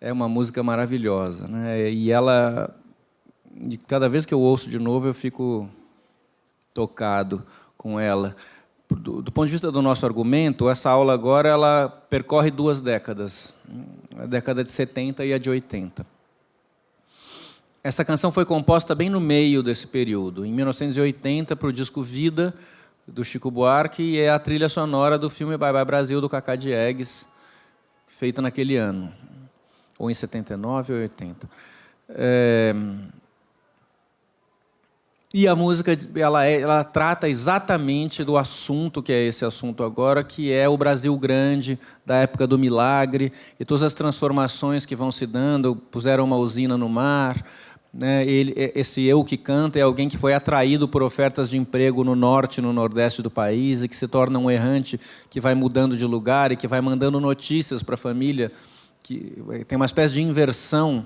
é uma música maravilhosa, né? E ela, cada vez que eu ouço de novo, eu fico tocado com ela. Do ponto de vista do nosso argumento, essa aula agora ela percorre 2 décadas, a década de 70 e a de 80. Essa canção foi composta bem no meio desse período, em 1980, para o disco Vida, do Chico Buarque, e é a trilha sonora do filme Bye Bye Brasil, do Cacá Diegues, feita naquele ano, ou em 79 ou 80. E a música ela trata exatamente do assunto, que é esse assunto agora, que é o Brasil grande, da época do milagre, e todas as transformações que vão se dando, puseram uma usina no mar, né? Esse eu que canta é alguém que foi atraído por ofertas de emprego no norte e no nordeste do país, e que se torna um errante que vai mudando de lugar e que vai mandando notícias para a família, que tem uma espécie de inversão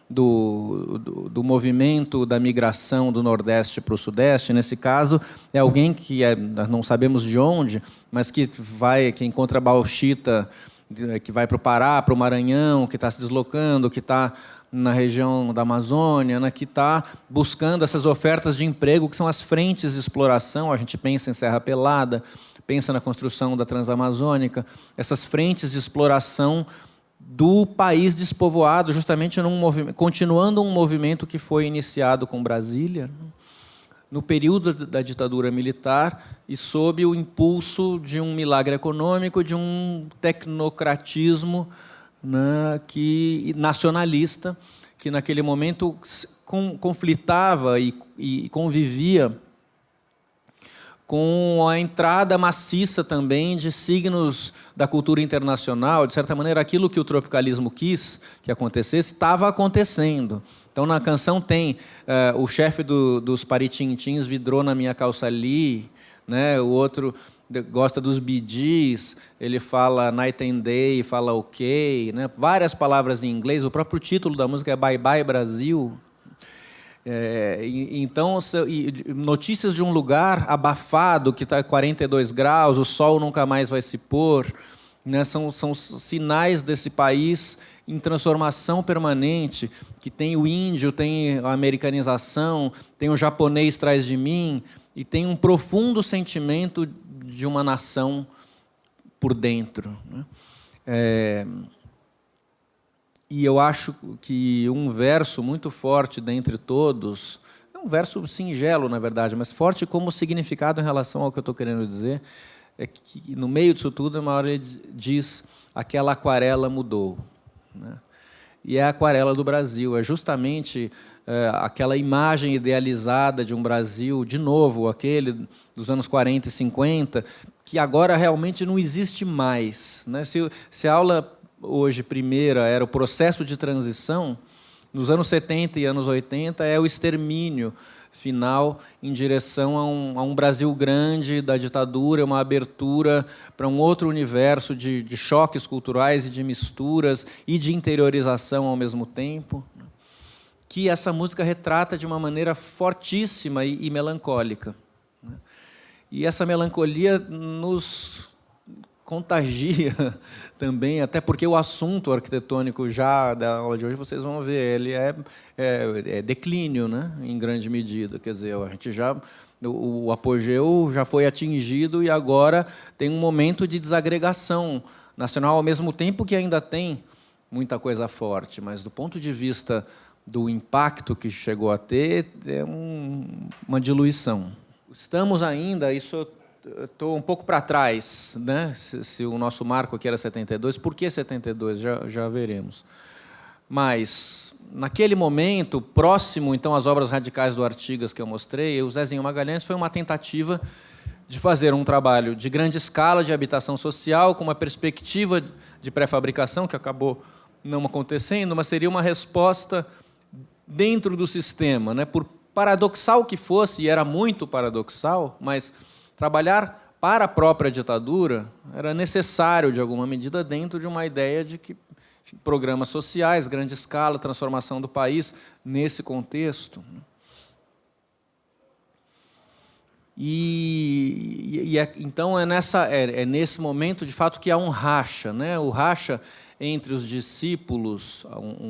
do movimento da migração do Nordeste para o Sudeste. Nesse caso, é alguém que não sabemos de onde, mas que encontra bauxita, que vai para o Pará, para o Maranhão, que está se deslocando, que está na região da Amazônia, né, que está buscando essas ofertas de emprego, que são as frentes de exploração. A gente pensa em Serra Pelada, pensa na construção da Transamazônica, essas frentes de exploração do país despovoado, justamente continuando um movimento que foi iniciado com Brasília, no período da ditadura militar e sob o impulso de um milagre econômico, de um tecnocratismo, né, nacionalista, que naquele momento conflitava e convivia com a entrada maciça também de signos da cultura internacional. De certa maneira, aquilo que o tropicalismo quis que acontecesse, estava acontecendo. Então, na canção tem o chefe dos Paritintins vidrou na minha calça ali, né? O outro gosta dos Bee Gees, ele fala night and day, fala ok, né? Várias palavras em inglês. O próprio título da música é Bye Bye Brasil. Então, notícias de um lugar abafado, que está a 42 graus, o sol nunca mais vai se pôr, né? São sinais desse país em transformação permanente, que tem o índio, tem a americanização, tem o japonês atrás de mim, e tem um profundo sentimento de uma nação por dentro, né? E eu acho que um verso muito forte dentre todos, é um verso singelo, na verdade, mas forte como significado em relação ao que eu estou querendo dizer, é que no meio disso tudo, uma hora ele diz: aquela aquarela mudou, né? E é a aquarela do Brasil, é justamente aquela imagem idealizada de um Brasil, de novo, aquele dos anos 40 e 50, que agora realmente não existe mais, né? Se a aula hoje, primeira, era o processo de transição, nos anos 70 e anos 80 é o extermínio final em direção a um Brasil grande da ditadura, uma abertura para um outro universo de choques culturais e de misturas e de interiorização ao mesmo tempo, que essa música retrata de uma maneira fortíssima e melancólica, né? E essa melancolia nos contagia também, até porque o assunto arquitetônico já da aula de hoje, vocês vão ver, ele é declínio, né, em grande medida. Quer dizer, a gente o apogeu já foi atingido e agora tem um momento de desagregação nacional, ao mesmo tempo que ainda tem muita coisa forte, mas do ponto de vista do impacto que chegou a ter, é uma diluição. Estamos ainda, isso estou um pouco para trás, né? Se o nosso marco aqui era 72, por que 72? Já veremos. Mas, naquele momento, próximo então às obras radicais do Artigas que eu mostrei, o Zezinho Magalhães foi uma tentativa de fazer um trabalho de grande escala de habitação social, com uma perspectiva de pré-fabricação, que acabou não acontecendo, mas seria uma resposta dentro do sistema, né? Por paradoxal que fosse, e era muito paradoxal, mas trabalhar para a própria ditadura era necessário, de alguma medida, dentro de uma ideia de que programas sociais, grande escala, transformação do país, nesse contexto. Então, é nesse momento, de fato, que há um racha, né? O racha entre os discípulos,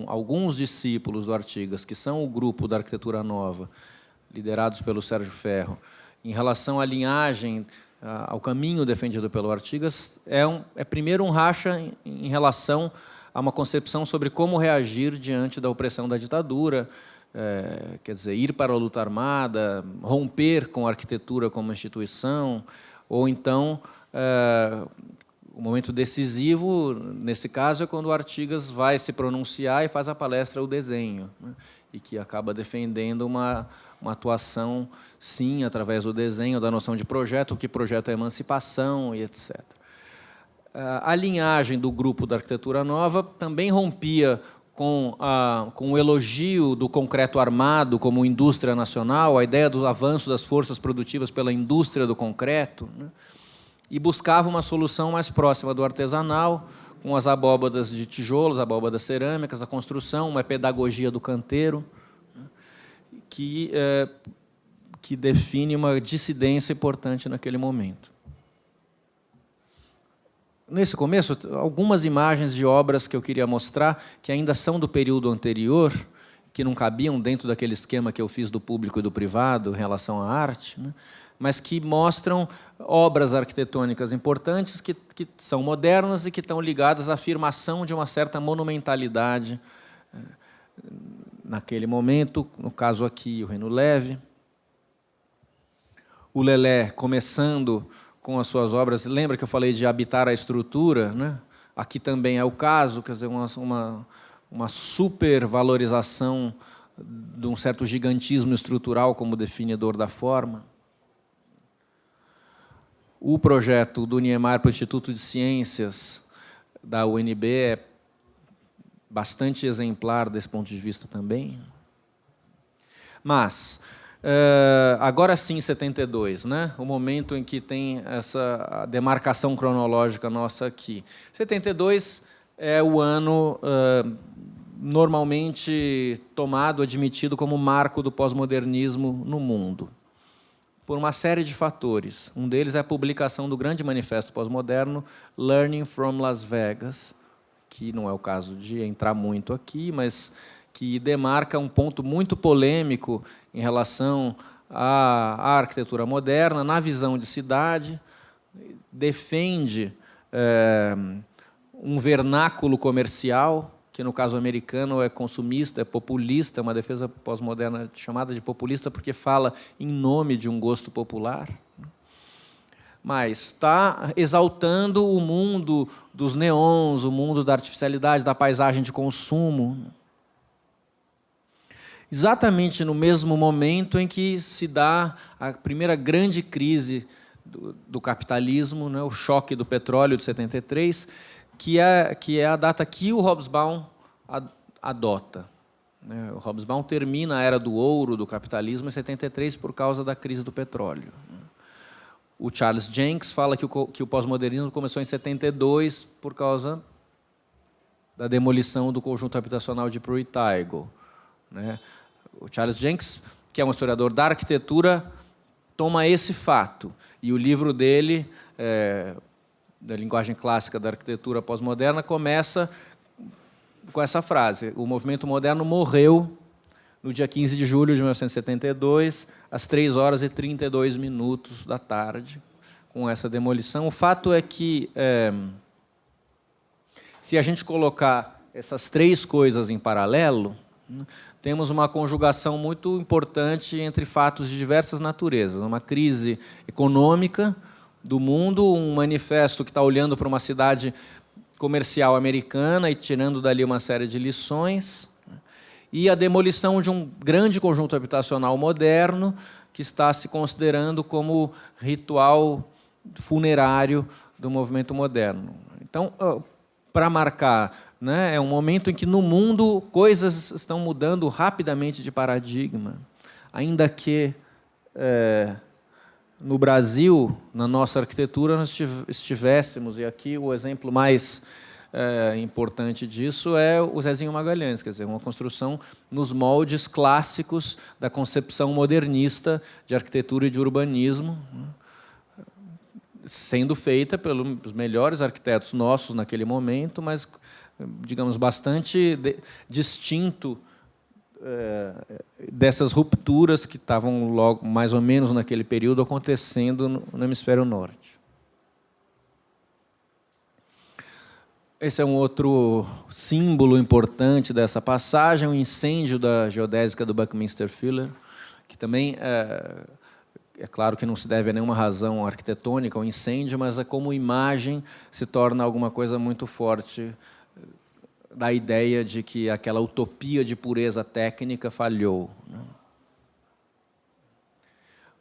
alguns discípulos do Artigas, que são o grupo da Arquitetura Nova, liderados pelo Sérgio Ferro, em relação à linhagem, ao caminho defendido pelo Artigas, é primeiro um racha em relação a uma concepção sobre como reagir diante da opressão da ditadura, quer dizer, ir para a luta armada, romper com a arquitetura como instituição, ou então, o momento decisivo, nesse caso, é quando o Artigas vai se pronunciar e faz a palestra O Desenho, né, e que acaba defendendo uma atuação, sim, através do desenho, da noção de projeto, o que projeta a emancipação e etc. A linhagem do grupo da Arquitetura Nova também rompia com o elogio do concreto armado como indústria nacional, a ideia do avanço das forças produtivas pela indústria do concreto, né, e buscava uma solução mais próxima do artesanal, com as abóbadas de tijolos, abóbadas cerâmicas, a construção, uma pedagogia do canteiro, né, que define uma dissidência importante naquele momento. Nesse começo, algumas imagens de obras que eu queria mostrar, que ainda são do período anterior, que não cabiam dentro daquele esquema que eu fiz do público e do privado em relação à arte, né, mas que mostram obras arquitetônicas importantes que são modernas e que estão ligadas à afirmação de uma certa monumentalidade naquele momento, no caso aqui, o Reno Leve. O Lelé começando com as suas obras, lembra que eu falei de habitar a estrutura, né? Aqui também é o caso, quer dizer, uma supervalorização de um certo gigantismo estrutural como definidor da forma. O projeto do Niemeyer para o Instituto de Ciências da UNB é bastante exemplar desse ponto de vista também. Mas, agora sim, 72, né? O momento em que tem essa demarcação cronológica nossa aqui. 72 é o ano normalmente tomado, admitido como marco do pós-modernismo no mundo, por uma série de fatores. Um deles é a publicação do grande manifesto pós-moderno, Learning from Las Vegas, que não é o caso de entrar muito aqui, mas que demarca um ponto muito polêmico em relação à arquitetura moderna, na visão de cidade, defende um vernáculo comercial, que no caso americano é consumista, é populista, é uma defesa pós-moderna chamada de populista porque fala em nome de um gosto popular. Mas está exaltando o mundo dos neons, o mundo da artificialidade, da paisagem de consumo. Exatamente no mesmo momento em que se dá a primeira grande crise do capitalismo, né, o choque do petróleo de 73, que é a data que o Hobsbawm adota. O Hobsbawm termina a era do ouro do capitalismo em 73 por causa da crise do petróleo. O Charles Jenkins fala que o pós-modernismo começou em 72 por causa da demolição do conjunto habitacional de Pruitt-Igoe. O Charles Jenkins, que é um historiador da arquitetura, toma esse fato. E o livro dele, da linguagem clássica da arquitetura pós-moderna, começa com essa frase: o movimento moderno morreu no dia 15 de julho de 1972, às 3h32 da tarde, com essa demolição. O fato é que, se a gente colocar essas três coisas em paralelo, temos uma conjugação muito importante entre fatos de diversas naturezas. Uma crise econômica do mundo, um manifesto que está olhando para uma cidade comercial americana e tirando dali uma série de lições, e a demolição de um grande conjunto habitacional moderno que está se considerando como ritual funerário do movimento moderno. Então, para marcar, né, é um momento em que no mundo coisas estão mudando rapidamente de paradigma, ainda que no Brasil, na nossa arquitetura, nós estivéssemos, e aqui o exemplo mais importante disso é o Zezinho Magalhães, quer dizer, uma construção nos moldes clássicos da concepção modernista de arquitetura e de urbanismo, sendo feita pelos melhores arquitetos nossos naquele momento, mas digamos, bastante distinto dessas rupturas que estavam logo, mais ou menos naquele período, acontecendo no hemisfério norte. Esse é um outro símbolo importante dessa passagem, o incêndio da geodésica do Buckminster Fuller, que também é claro que não se deve a nenhuma razão arquitetônica ao incêndio, mas como imagem se torna alguma coisa muito forte da ideia de que aquela utopia de pureza técnica falhou.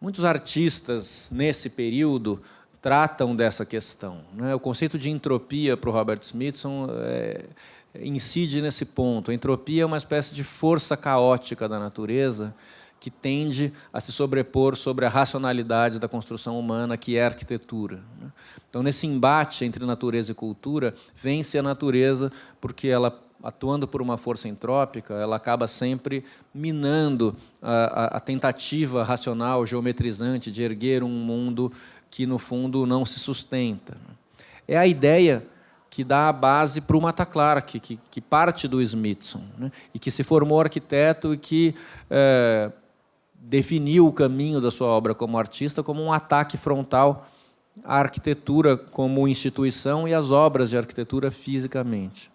Muitos artistas, nesse período, tratam dessa questão. O conceito de entropia, para o Robert Smithson, incide nesse ponto. A entropia é uma espécie de força caótica da natureza que tende a se sobrepor sobre a racionalidade da construção humana, que é a arquitetura. Então, nesse embate entre natureza e cultura, vence a natureza porque ela, atuando por uma força entrópica, ela acaba sempre minando a tentativa racional, geometrizante, de erguer um mundo que, no fundo, não se sustenta. É a ideia que dá a base para o Mata Clark, que parte do Smithson, e que se formou arquiteto e que definiu o caminho da sua obra como artista como um ataque frontal à arquitetura como instituição e às obras de arquitetura fisicamente.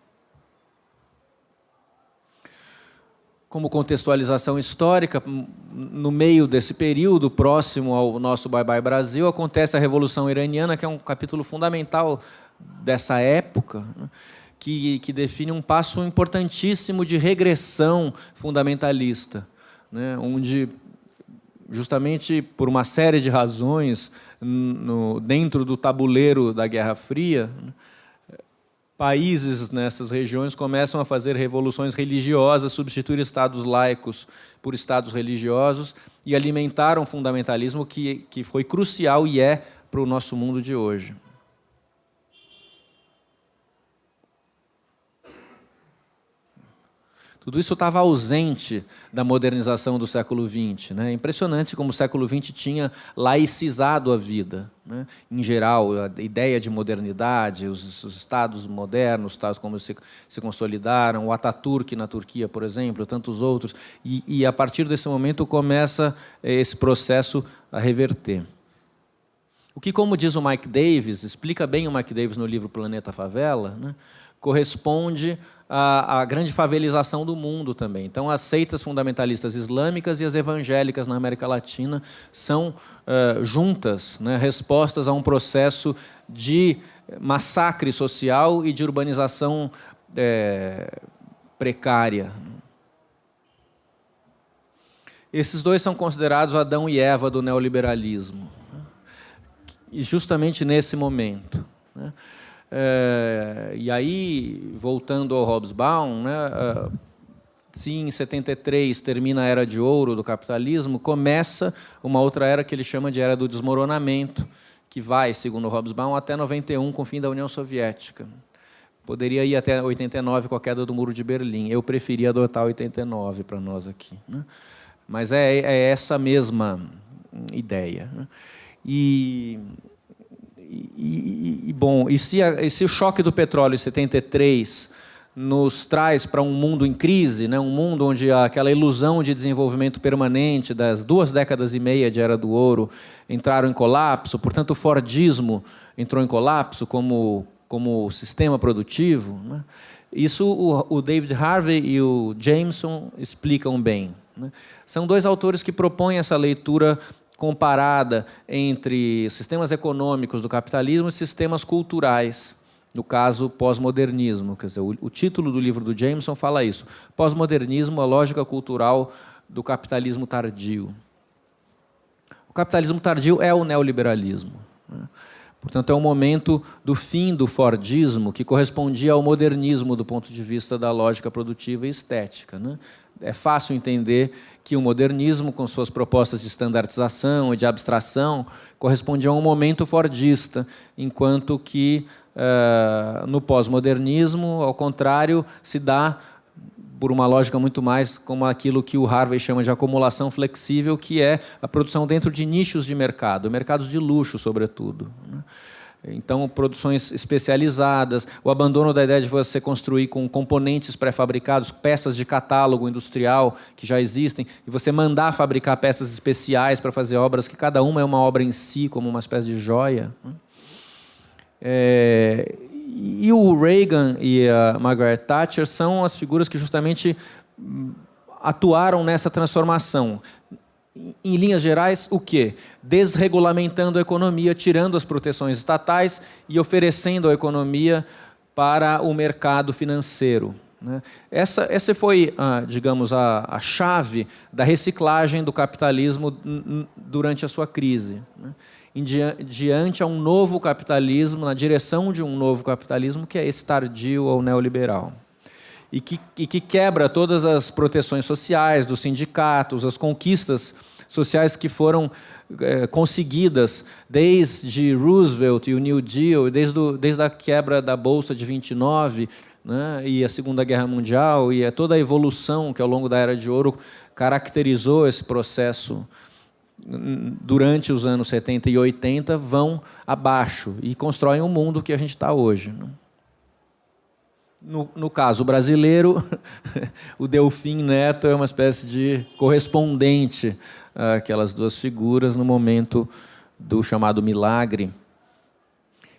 Como contextualização histórica, no meio desse período, próximo ao nosso Bye Bye Brasil, acontece a Revolução Iraniana, que é um capítulo fundamental dessa época, que define um passo importantíssimo de regressão fundamentalista, onde, justamente por uma série de razões, dentro do tabuleiro da Guerra Fria, países nessas regiões começam a fazer revoluções religiosas, substituir estados laicos por estados religiosos e alimentar um fundamentalismo que foi crucial e é para o nosso mundo de hoje. Tudo isso estava ausente da modernização do século XX. É impressionante como o século XX tinha laicizado a vida. Em geral, a ideia de modernidade, os estados modernos, estados como se consolidaram, o Ataturk na Turquia, por exemplo, tantos outros. E a partir desse momento começa esse processo a reverter. O que, como diz o Mike Davis, explica bem o Mike Davis no livro Planeta Favela, corresponde à grande favelização do mundo também. Então, as seitas fundamentalistas islâmicas e as evangélicas na América Latina são juntas, respostas a um processo de massacre social e de urbanização precária. Esses dois são considerados Adão e Eva do neoliberalismo. E justamente nesse momento. E aí, voltando ao Hobsbawm, se em 73 termina a Era de Ouro do capitalismo, começa uma outra era que ele chama de Era do Desmoronamento, que vai, segundo Hobsbawm, até 91, com o fim da União Soviética. Poderia ir até 89 com a queda do Muro de Berlim. Eu preferia adotar 89 para nós aqui. Mas é essa mesma ideia. Bom, e se o choque do petróleo em 73 nos traz para um mundo em crise, um mundo onde aquela ilusão de desenvolvimento permanente das 2 décadas e meia de Era do Ouro entraram em colapso, portanto o Fordismo entrou em colapso como sistema produtivo, isso o David Harvey e o Jameson explicam bem. São dois autores que propõem essa leitura comparada entre sistemas econômicos do capitalismo e sistemas culturais, no caso, pós-modernismo. Quer dizer, o título do livro do Jameson fala isso. Pós-modernismo, a lógica cultural do capitalismo tardio. O capitalismo tardio é o neoliberalismo. Portanto, é o momento do fim do Fordismo, que correspondia ao modernismo do ponto de vista da lógica produtiva e estética. É fácil entender que o modernismo, com suas propostas de standardização e de abstração, correspondia a um momento fordista, enquanto que, no pós-modernismo, ao contrário, se dá por uma lógica muito mais como aquilo que o Harvey chama de acumulação flexível, que é a produção dentro de nichos de mercado, mercados de luxo, sobretudo. Então, produções especializadas, o abandono da ideia de você construir com componentes pré-fabricados, peças de catálogo industrial que já existem, e você mandar fabricar peças especiais para fazer obras que cada uma é uma obra em si, como uma espécie de joia. E o Reagan e a Margaret Thatcher são as figuras que justamente atuaram nessa transformação. Em linhas gerais, o quê? Desregulamentando a economia, tirando as proteções estatais e oferecendo a economia para o mercado financeiro. Essa foi, digamos, a chave da reciclagem do capitalismo durante a sua crise. Diante a um novo capitalismo, na direção de um novo capitalismo, que é esse tardio ou neoliberal. E que quebra todas as proteções sociais dos sindicatos, as conquistas sociais que foram conseguidas desde Roosevelt e o New Deal, desde a quebra da Bolsa de 29, né, e a Segunda Guerra Mundial, e toda a evolução que ao longo da Era de Ouro caracterizou esse processo durante os anos 70 e 80, vão abaixo e constroem o mundo que a gente está hoje. No caso brasileiro, o Delfim Neto é uma espécie de correspondente àquelas duas figuras no momento do chamado milagre.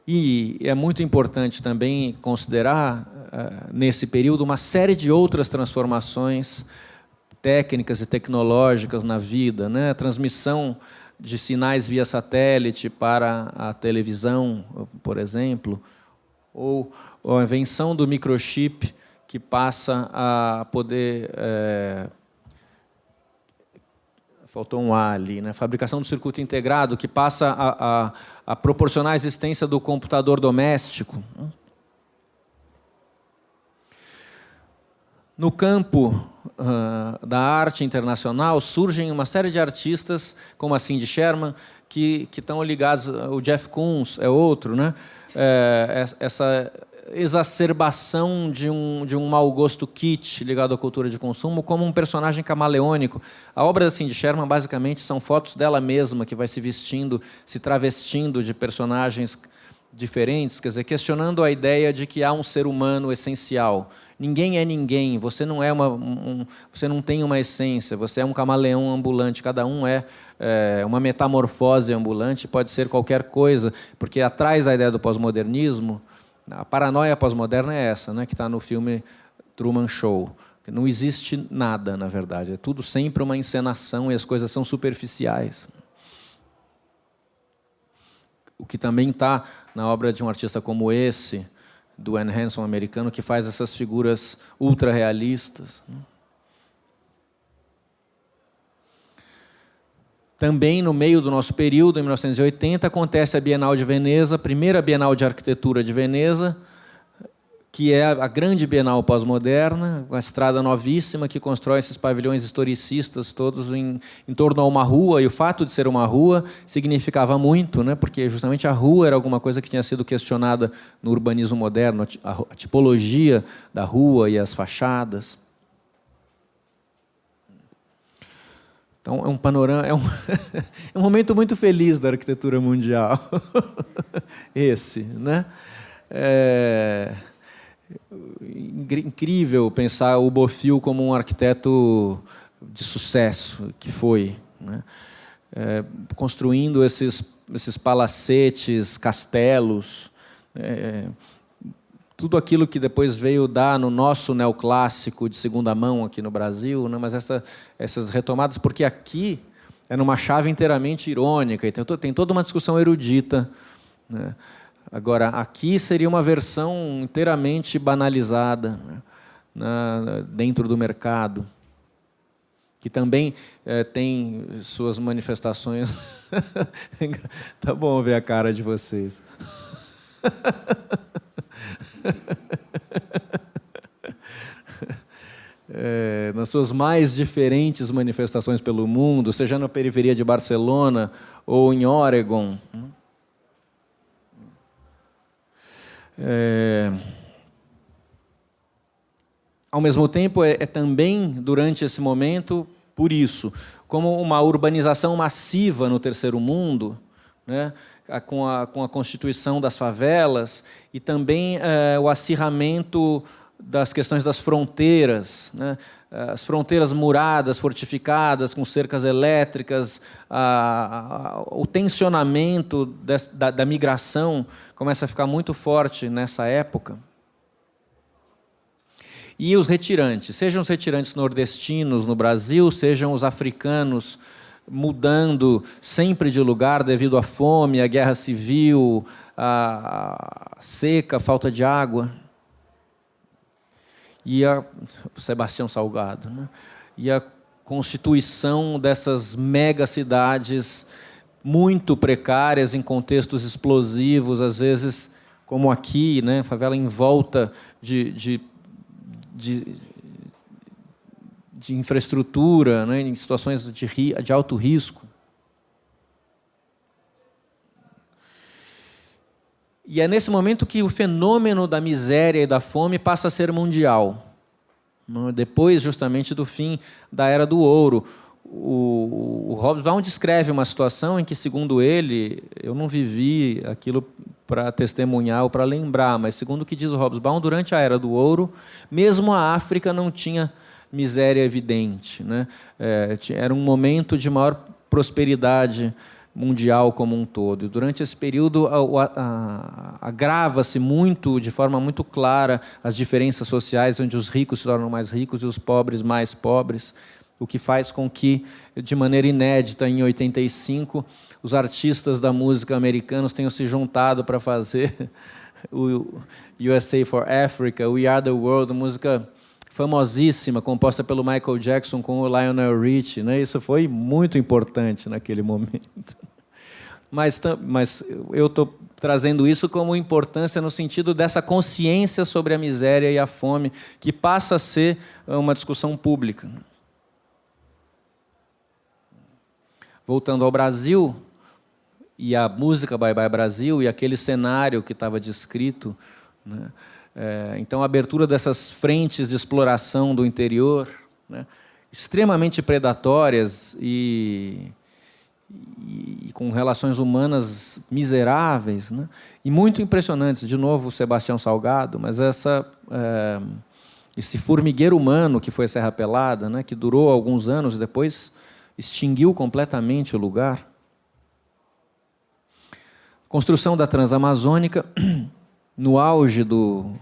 E é muito importante também considerar, nesse período, uma série de outras transformações técnicas e tecnológicas na vida, né? A transmissão de sinais via satélite para a televisão, por exemplo, ou a invenção do microchip que passa a poder... faltou um A ali, né? Fabricação do circuito integrado que passa a proporcionar a existência do computador doméstico. No campo da arte internacional surgem uma série de artistas, como a Cindy Sherman, que estão ligados... O Jeff Koons é outro, né? Essa exacerbação de um mau gosto kitsch ligado à cultura de consumo como um personagem camaleônico. A obra da Cindy Sherman, basicamente, são fotos dela mesma que vai se vestindo, se travestindo de personagens diferentes, quer dizer, questionando a ideia de que há um ser humano essencial. Ninguém é ninguém, você não é você não tem uma essência, você é um camaleão ambulante, cada um é uma metamorfose ambulante, pode ser qualquer coisa, porque atrás da ideia do pós-modernismo, a paranoia pós-moderna é essa, né, que está no filme Truman Show. Não existe nada, na verdade, é tudo sempre uma encenação e as coisas são superficiais. O que também está na obra de um artista como esse, do Anne Hanson americano, que faz essas figuras ultra-realistas. Também, no meio do nosso período, em 1980, acontece a Bienal de Veneza, a primeira Bienal de Arquitetura de Veneza, que é a grande Bienal pós-moderna, uma estrada novíssima que constrói esses pavilhões historicistas todos em torno a uma rua, e o fato de ser uma rua significava muito, né? Porque justamente a rua era alguma coisa que tinha sido questionada no urbanismo moderno, a tipologia da rua e as fachadas. Então, é um panorama, é um momento muito feliz da arquitetura mundial. Esse, né? Incrível pensar o Bofill como um arquiteto de sucesso, que foi, né? Construindo esses palacetes, castelos, tudo aquilo que depois veio dar no nosso neoclássico de segunda mão aqui no Brasil, né? Mas essas retomadas, porque aqui é numa chave inteiramente irônica, e tem toda uma discussão erudita, né? Agora, aqui seria uma versão inteiramente banalizada, né, dentro do mercado, que também tem suas manifestações... Tá bom ver a cara de vocês. Nas suas mais diferentes manifestações pelo mundo, seja na periferia de Barcelona ou em Oregon. Ao mesmo tempo, também, durante esse momento, por isso, como uma urbanização massiva no terceiro mundo, né, com a constituição das favelas e também o acirramento das questões das fronteiras, né? As fronteiras muradas, fortificadas, com cercas elétricas, o tensionamento da migração começa a ficar muito forte nessa época. E os retirantes, sejam os retirantes nordestinos no Brasil, sejam os africanos mudando sempre de lugar devido à fome, à guerra civil, à seca, à falta de água. E a Sebastião Salgado, né? E a constituição dessas megacidades muito precárias em contextos explosivos, às vezes, como aqui, né? Favela em volta de infraestrutura, né? Em situações de alto risco. E é nesse momento que o fenômeno da miséria e da fome passa a ser mundial. Depois, justamente, do fim da Era do Ouro. O Hobsbawm descreve uma situação em que, segundo ele, eu não vivi aquilo para testemunhar ou para lembrar, mas, segundo o que diz o Hobsbawm, durante a Era do Ouro, mesmo a África não tinha miséria evidente, né? Era um momento de maior prosperidade mundial como um todo. E durante esse período agrava-se muito, de forma muito clara, as diferenças sociais, onde os ricos se tornam mais ricos e os pobres mais pobres, o que faz com que, de maneira inédita, em 85, os artistas da música americanos tenham se juntado para fazer o USA for Africa, We Are the World, música famosíssima, composta pelo Michael Jackson com o Lionel Richie, né? Isso foi muito importante naquele momento. Mas eu estou trazendo isso como importância no sentido dessa consciência sobre a miséria e a fome, que passa a ser uma discussão pública. Voltando ao Brasil, e a música Bye Bye Brasil, e aquele cenário que estava descrito, né? Então, a abertura dessas frentes de exploração do interior, né, extremamente predatórias e com relações humanas miseráveis, né, e muito impressionantes. De novo, o Sebastião Salgado, mas esse formigueiro humano que foi a Serra Pelada, né, que durou alguns anos e depois extinguiu completamente o lugar. Construção da Transamazônica, no auge do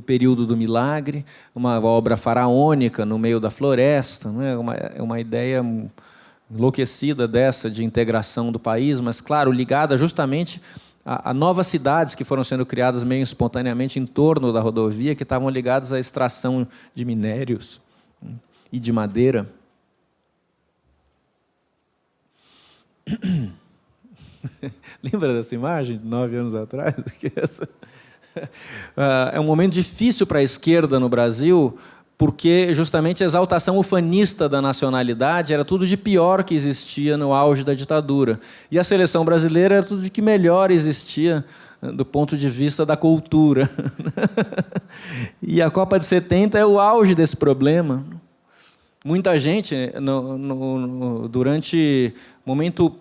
período do milagre, uma obra faraônica no meio da floresta, né? Uma ideia enlouquecida dessa de integração do país, mas, claro, ligada justamente a novas cidades que foram sendo criadas meio espontaneamente em torno da rodovia, que estavam ligadas à extração de minérios e de madeira. Lembra dessa imagem de 9 anos atrás? É um momento difícil para a esquerda no Brasil, porque justamente a exaltação ufanista da nacionalidade era tudo de pior que existia no auge da ditadura. E a seleção brasileira era tudo de que melhor existia do ponto de vista da cultura. E a Copa de 70 é o auge desse problema. Muita gente, durante o momento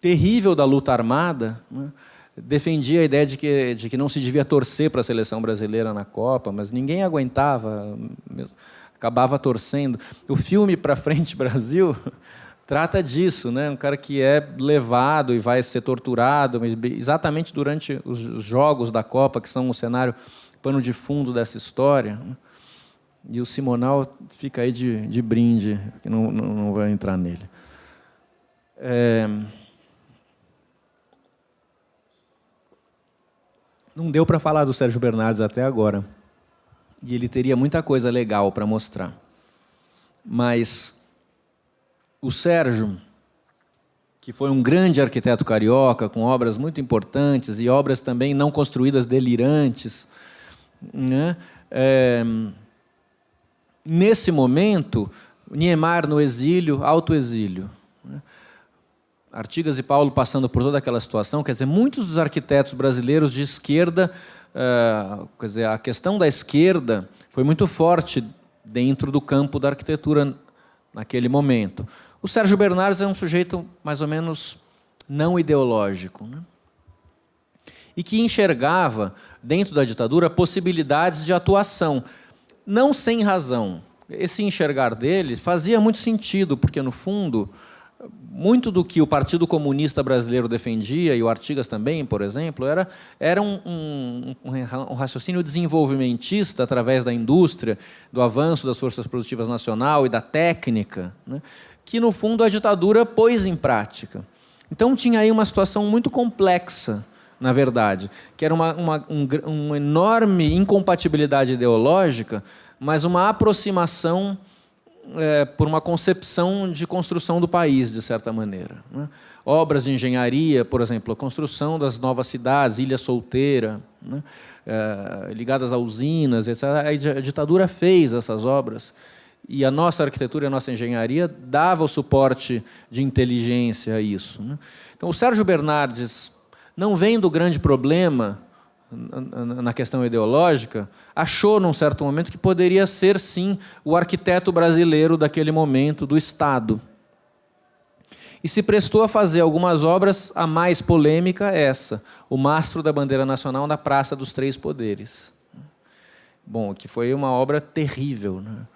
terrível da luta armada, né, defendia a ideia de que não se devia torcer para a seleção brasileira na Copa, mas ninguém aguentava, acabava torcendo. O filme Pra Frente Brasil trata disso, né? Um cara que é levado e vai ser torturado exatamente durante os jogos da Copa, que são um cenário, pano de fundo dessa história. E o Simonal fica aí de brinde, que não vai entrar nele. Não deu para falar do Sérgio Bernardes até agora. E ele teria muita coisa legal para mostrar. Mas o Sérgio, que foi um grande arquiteto carioca, com obras muito importantes e obras também não construídas delirantes, né? Nesse momento, Niemeyer no exílio, autoexílio, né? Artigas e Paulo passando por toda aquela situação, quer dizer, muitos dos arquitetos brasileiros de esquerda, quer dizer, a questão da esquerda foi muito forte dentro do campo da arquitetura naquele momento. O Sérgio Bernardes é um sujeito mais ou menos não ideológico, né? E que enxergava, dentro da ditadura, possibilidades de atuação, não sem razão. Esse enxergar dele fazia muito sentido, porque, no fundo, muito do que o Partido Comunista Brasileiro defendia, e o Artigas também, por exemplo, era um raciocínio desenvolvimentista através da indústria, do avanço das forças produtivas nacional e da técnica, né, que, no fundo, a ditadura pôs em prática. Então, tinha aí uma situação muito complexa, na verdade, que era uma enorme incompatibilidade ideológica, mas uma aproximação por uma concepção de construção do país, de certa maneira, né? Obras de engenharia, por exemplo, a construção das novas cidades, Ilha Solteira, né? Ligadas a usinas, etc. A ditadura fez essas obras, e a nossa arquitetura e a nossa engenharia dava o suporte de inteligência a isso, né? Então, o Sérgio Bernardes, não vendo o grande problema na questão ideológica, achou, num certo momento, que poderia ser, sim, o arquiteto brasileiro daquele momento, do Estado. E se prestou a fazer algumas obras, a mais polêmica essa, o Mastro da Bandeira Nacional na Praça dos Três Poderes. Bom, que foi uma obra terrível, né?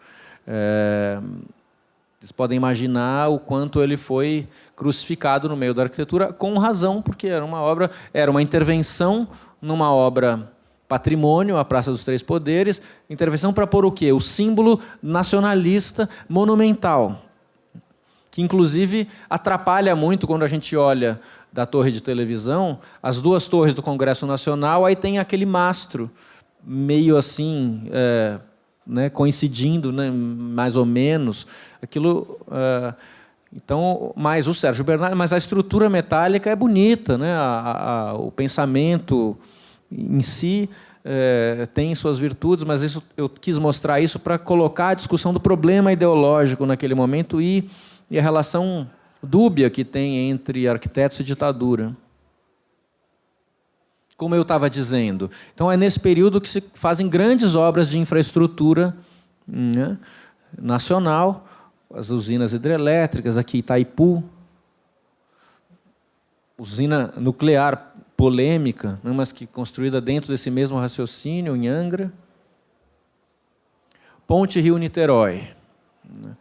Vocês podem imaginar o quanto ele foi crucificado no meio da arquitetura, com razão, porque era uma intervenção numa obra patrimônio, a Praça dos Três Poderes, intervenção para pôr o quê? O símbolo nacionalista monumental, que, inclusive, atrapalha muito quando a gente olha da torre de televisão, as duas torres do Congresso Nacional, aí tem aquele mastro, meio assim, né, coincidindo, né, mais ou menos, aquilo... Então, mas o Sérgio Bernardes, mas a estrutura metálica é bonita, né? O pensamento em si tem suas virtudes, mas eu quis mostrar isso para colocar a discussão do problema ideológico naquele momento e a relação dúbia que tem entre arquitetos e ditadura. Como eu estava dizendo. Então, é nesse período que se fazem grandes obras de infraestrutura, né, nacional, as usinas hidrelétricas, aqui Itaipu, usina nuclear polêmica, né, mas que construída dentro desse mesmo raciocínio, em Angra. Ponte Rio-Niterói, né,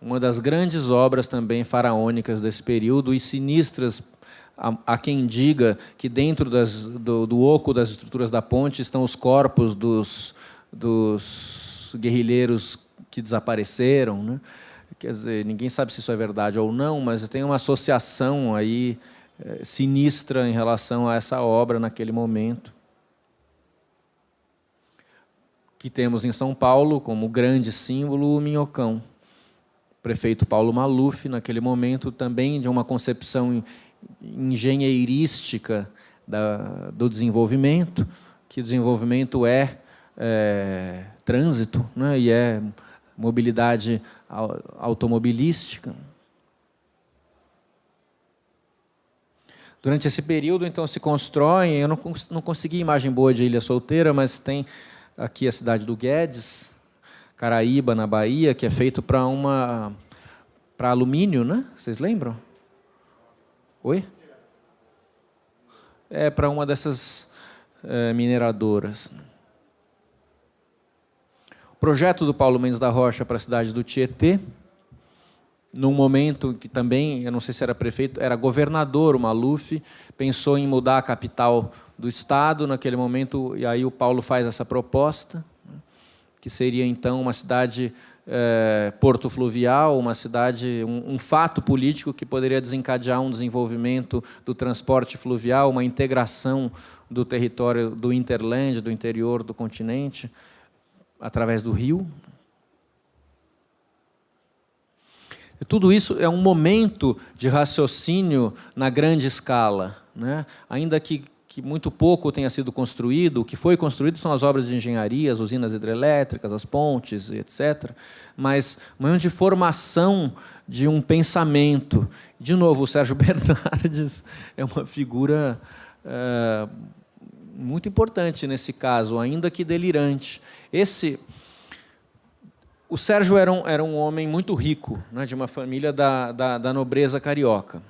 uma das grandes obras também faraônicas desse período e sinistras. Há quem diga que dentro do oco das estruturas da ponte estão os corpos dos guerrilheiros que desapareceram, né? Quer dizer, ninguém sabe se isso é verdade ou não, mas tem uma associação aí sinistra em relação a essa obra naquele momento. Que temos em São Paulo como grande símbolo o Minhocão. O prefeito Paulo Maluf, naquele momento, também de uma concepção engenheirística do desenvolvimento, que o desenvolvimento é trânsito, né, e é mobilidade automobilística. Durante esse período, então, se constroem, eu não consegui imagem boa de Ilha Solteira, mas tem aqui a cidade do Guedes, Caraíba, na Bahia, que é feito para alumínio, né? Vocês lembram? Oi? É para uma dessas mineradoras. O projeto do Paulo Mendes da Rocha para a cidade do Tietê, num momento que também, eu não sei se era prefeito, era governador, o Maluf, pensou em mudar a capital do Estado naquele momento, e aí o Paulo faz essa proposta, que seria, então, uma cidade porto fluvial, uma cidade, um fato político que poderia desencadear um desenvolvimento do transporte fluvial, uma integração do território do hinterland, do interior do continente, através do rio. E tudo isso é um momento de raciocínio na grande escala, né? Ainda que muito pouco tenha sido construído, o que foi construído são as obras de engenharia, as usinas hidrelétricas, as pontes, etc. Mas um momento de formação de um pensamento. De novo, o Sérgio Bernardes é uma figura muito importante nesse caso, ainda que delirante. O Sérgio era um homem muito rico, né, de uma família da nobreza carioca.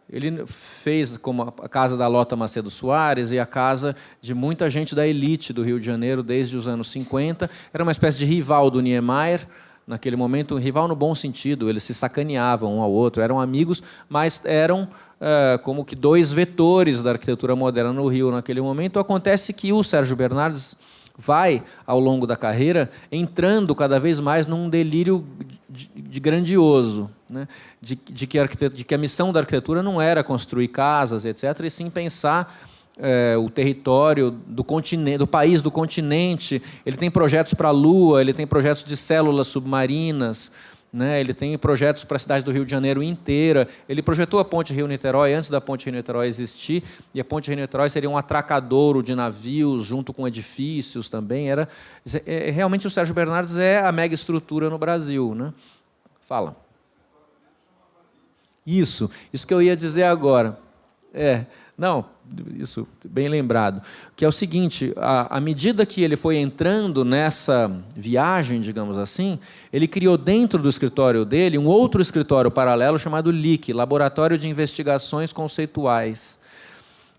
Ele fez como a casa da Lota Macedo Soares e a casa de muita gente da elite do Rio de Janeiro desde os anos 50. Era uma espécie de rival do Niemeyer, naquele momento, um rival no bom sentido, eles se sacaneavam um ao outro, eram amigos, mas eram como que dois vetores da arquitetura moderna no Rio naquele momento. Acontece que o Sérgio Bernardes vai, ao longo da carreira, entrando cada vez mais num delírio de grandioso, né? de que a missão da arquitetura não era construir casas, etc., e sim pensar o território do continente, do país, do continente. Ele tem projetos para a Lua, ele tem projetos de células submarinas, né? Ele tem projetos para a cidade do Rio de Janeiro inteira. Ele projetou a Ponte Rio-Niterói antes da Ponte Rio-Niterói existir, e a Ponte Rio-Niterói seria um atracadouro de navios, junto com edifícios também. Realmente, o Sérgio Bernardes é a mega estrutura no Brasil, né? Fala. Isso que eu ia dizer agora. Não, isso, bem lembrado. Que é o seguinte, à medida que ele foi entrando nessa viagem, digamos assim, ele criou dentro do escritório dele um outro escritório paralelo chamado LIC, Laboratório de Investigações Conceituais,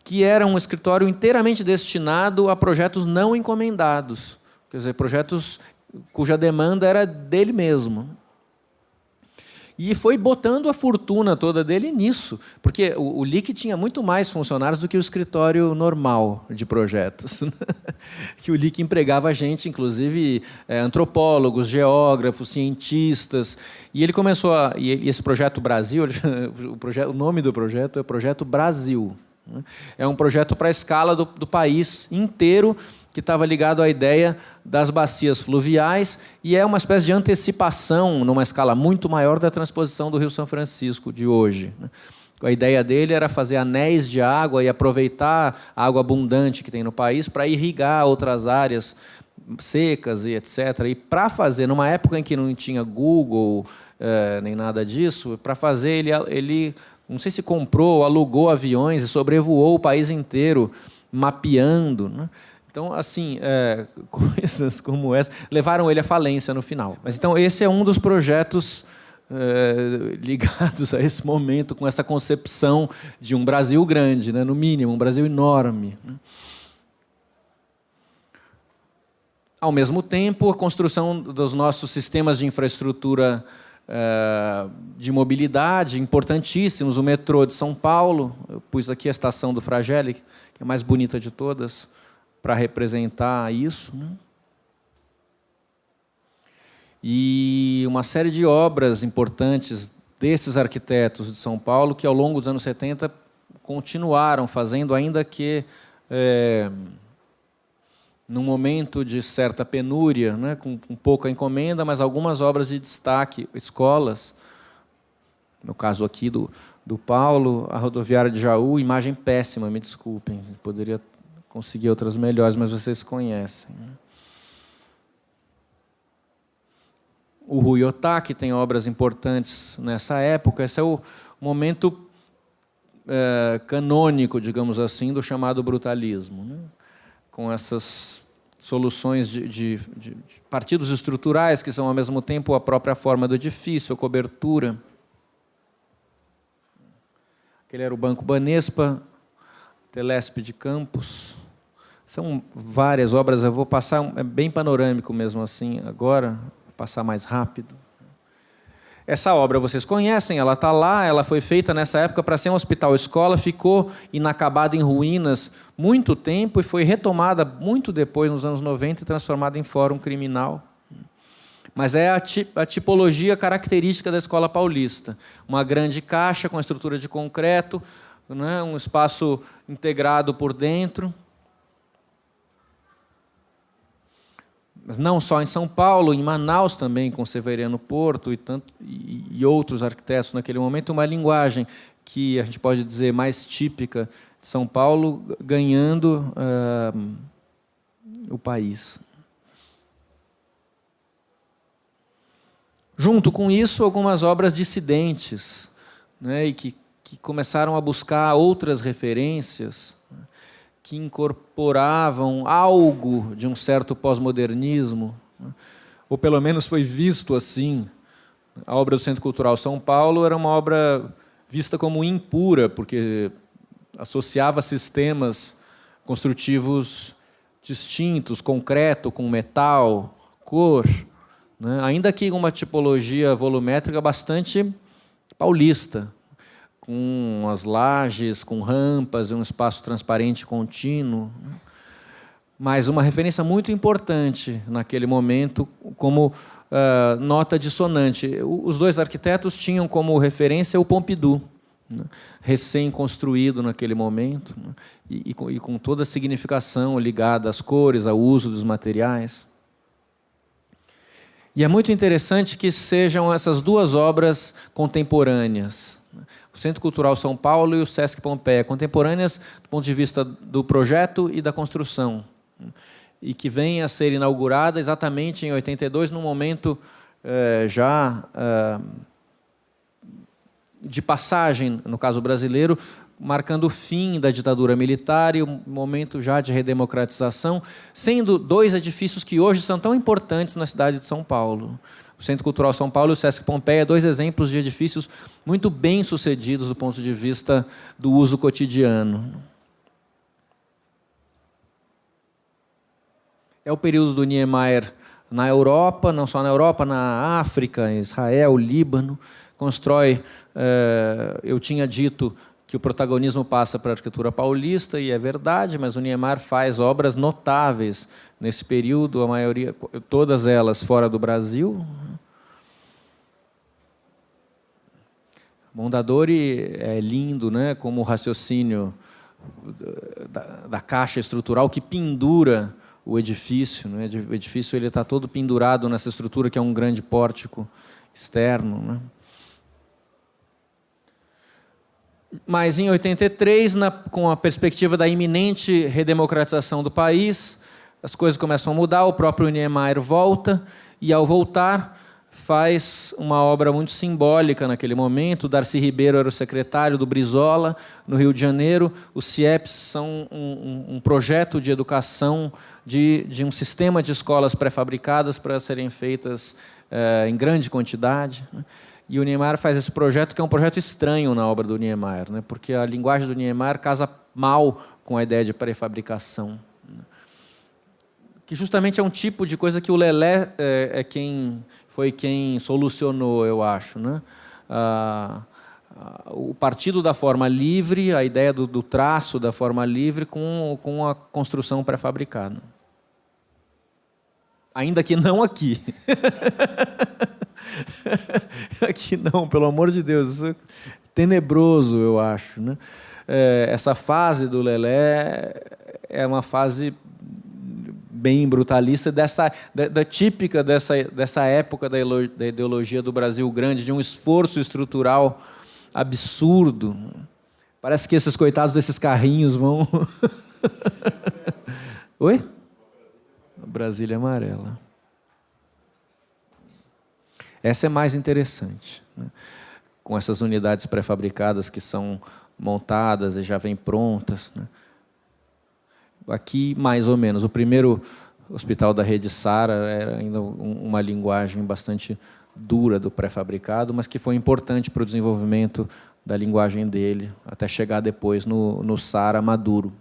que era um escritório inteiramente destinado a projetos não encomendados, quer dizer, projetos cuja demanda era dele mesmo. E foi botando a fortuna toda dele nisso, porque o LIC tinha muito mais funcionários do que o escritório normal de projetos. Que o LIC empregava gente, inclusive antropólogos, geógrafos, cientistas. E ele começou e esse Projeto Brasil, o nome do projeto é Projeto Brasil. É um projeto para a escala do país inteiro, que estava ligado à ideia das bacias fluviais, e é uma espécie de antecipação, numa escala muito maior, da transposição do Rio São Francisco de hoje. A ideia dele era fazer anéis de água e aproveitar a água abundante que tem no país para irrigar outras áreas secas e etc. E para fazer, numa época em que não tinha Google, nem nada disso, para fazer ele não sei se comprou ou alugou aviões e sobrevoou o país inteiro, mapeando, né? Então, assim, coisas como essa levaram ele à falência no final. Mas, então, esse é um dos projetos ligados a esse momento, com essa concepção de um Brasil grande, né? No mínimo, um Brasil enorme, né? Ao mesmo tempo, a construção dos nossos sistemas de infraestrutura de mobilidade importantíssimos, o metrô de São Paulo. Eu pus aqui a estação do Fragelle, que é a mais bonita de todas, para representar isso, né? E uma série de obras importantes desses arquitetos de São Paulo que, ao longo dos anos 70, continuaram fazendo, ainda que num momento de certa penúria, né, com pouca encomenda, mas algumas obras de destaque, escolas, no caso aqui do Paulo, a rodoviária de Jaú, imagem péssima, me desculpem, poderia conseguir outras melhores, mas vocês conhecem, né? O Rui Otaki tem obras importantes nessa época. Esse é o momento canônico, digamos assim, do chamado brutalismo, né? Com essas soluções de partidos estruturais, que são, ao mesmo tempo, a própria forma do edifício, a cobertura. Aquele era o Banco Banespa, Telespe de Campos. São várias obras, eu vou passar, é bem panorâmico mesmo assim agora, vou passar mais rápido. Essa obra vocês conhecem, ela está lá, ela foi feita nessa época para ser um hospital-escola, ficou inacabada em ruínas muito tempo e foi retomada muito depois, nos anos 90, e transformada em fórum criminal. Mas é a tipologia característica da escola paulista. Uma grande caixa com estrutura de concreto, né, um espaço integrado por dentro. Mas não só em São Paulo, em Manaus também, com Severiano Porto e outros arquitetos naquele momento, uma linguagem que a gente pode dizer mais típica de São Paulo, ganhando o país. Junto com isso, algumas obras dissidentes, né, e que começaram a buscar outras referências, que incorporavam algo de um certo pós-modernismo, ou pelo menos foi visto assim. A obra do Centro Cultural São Paulo era uma obra vista como impura, porque associava sistemas construtivos distintos, concreto com metal, cor, né? Ainda que uma tipologia volumétrica bastante paulista, com as lajes, com rampas e um espaço transparente contínuo, mas uma referência muito importante naquele momento como nota dissonante. Os dois arquitetos tinham como referência o Pompidou, né, recém-construído naquele momento, né, e com toda a significação ligada às cores, ao uso dos materiais. E é muito interessante que sejam essas duas obras contemporâneas, o Centro Cultural São Paulo e o Sesc Pompeia, contemporâneas do ponto de vista do projeto e da construção, e que vem a ser inaugurada exatamente em 82, num momento de passagem, no caso brasileiro, marcando o fim da ditadura militar e o momento já de redemocratização, sendo dois edifícios que hoje são tão importantes na cidade de São Paulo. O Centro Cultural São Paulo e o Sesc Pompeia, dois exemplos de edifícios muito bem-sucedidos do ponto de vista do uso cotidiano. É o período do Niemeyer na Europa, não só na Europa, na África, Israel, Líbano. Constrói, eu tinha dito que o protagonismo passa para a arquitetura paulista, e é verdade, mas o Niemeyer faz obras notáveis nesse período, a maioria, todas elas fora do Brasil. Mondadori é lindo, né, como o raciocínio da caixa estrutural que pendura o edifício, né? O edifício ele está todo pendurado nessa estrutura que é um grande pórtico externo, né? Mas em 83, com a perspectiva da iminente redemocratização do país, as coisas começam a mudar, o próprio Niemeyer volta, e ao voltar faz uma obra muito simbólica naquele momento. O Darcy Ribeiro era o secretário do Brizola, no Rio de Janeiro. Os CIEPs são um projeto de educação, de um sistema de escolas pré-fabricadas para serem feitas em grande quantidade, né? E o Niemeyer faz esse projeto, que é um projeto estranho na obra do Niemeyer, né? Porque a linguagem do Niemeyer casa mal com a ideia de pré-fabricação, né? Que justamente é um tipo de coisa que o Lelé foi quem solucionou, eu acho, né? O partido da forma livre, a ideia do traço da forma livre com a construção pré-fabricada. Ainda que não aqui. Aqui não, pelo amor de Deus. Isso é tenebroso, eu acho, né? Essa fase do Lelé é uma fase bem brutalista, típica dessa época da ideologia do Brasil grande, de um esforço estrutural absurdo. Parece que esses coitados desses carrinhos vão... Oi? Brasília amarela. Essa é mais interessante, né? Com essas unidades pré-fabricadas que são montadas e já vêm prontas, né? Aqui, mais ou menos, o primeiro hospital da rede Sara era ainda uma linguagem bastante dura do pré-fabricado, mas que foi importante para o desenvolvimento da linguagem dele, até chegar depois no Sara maduro.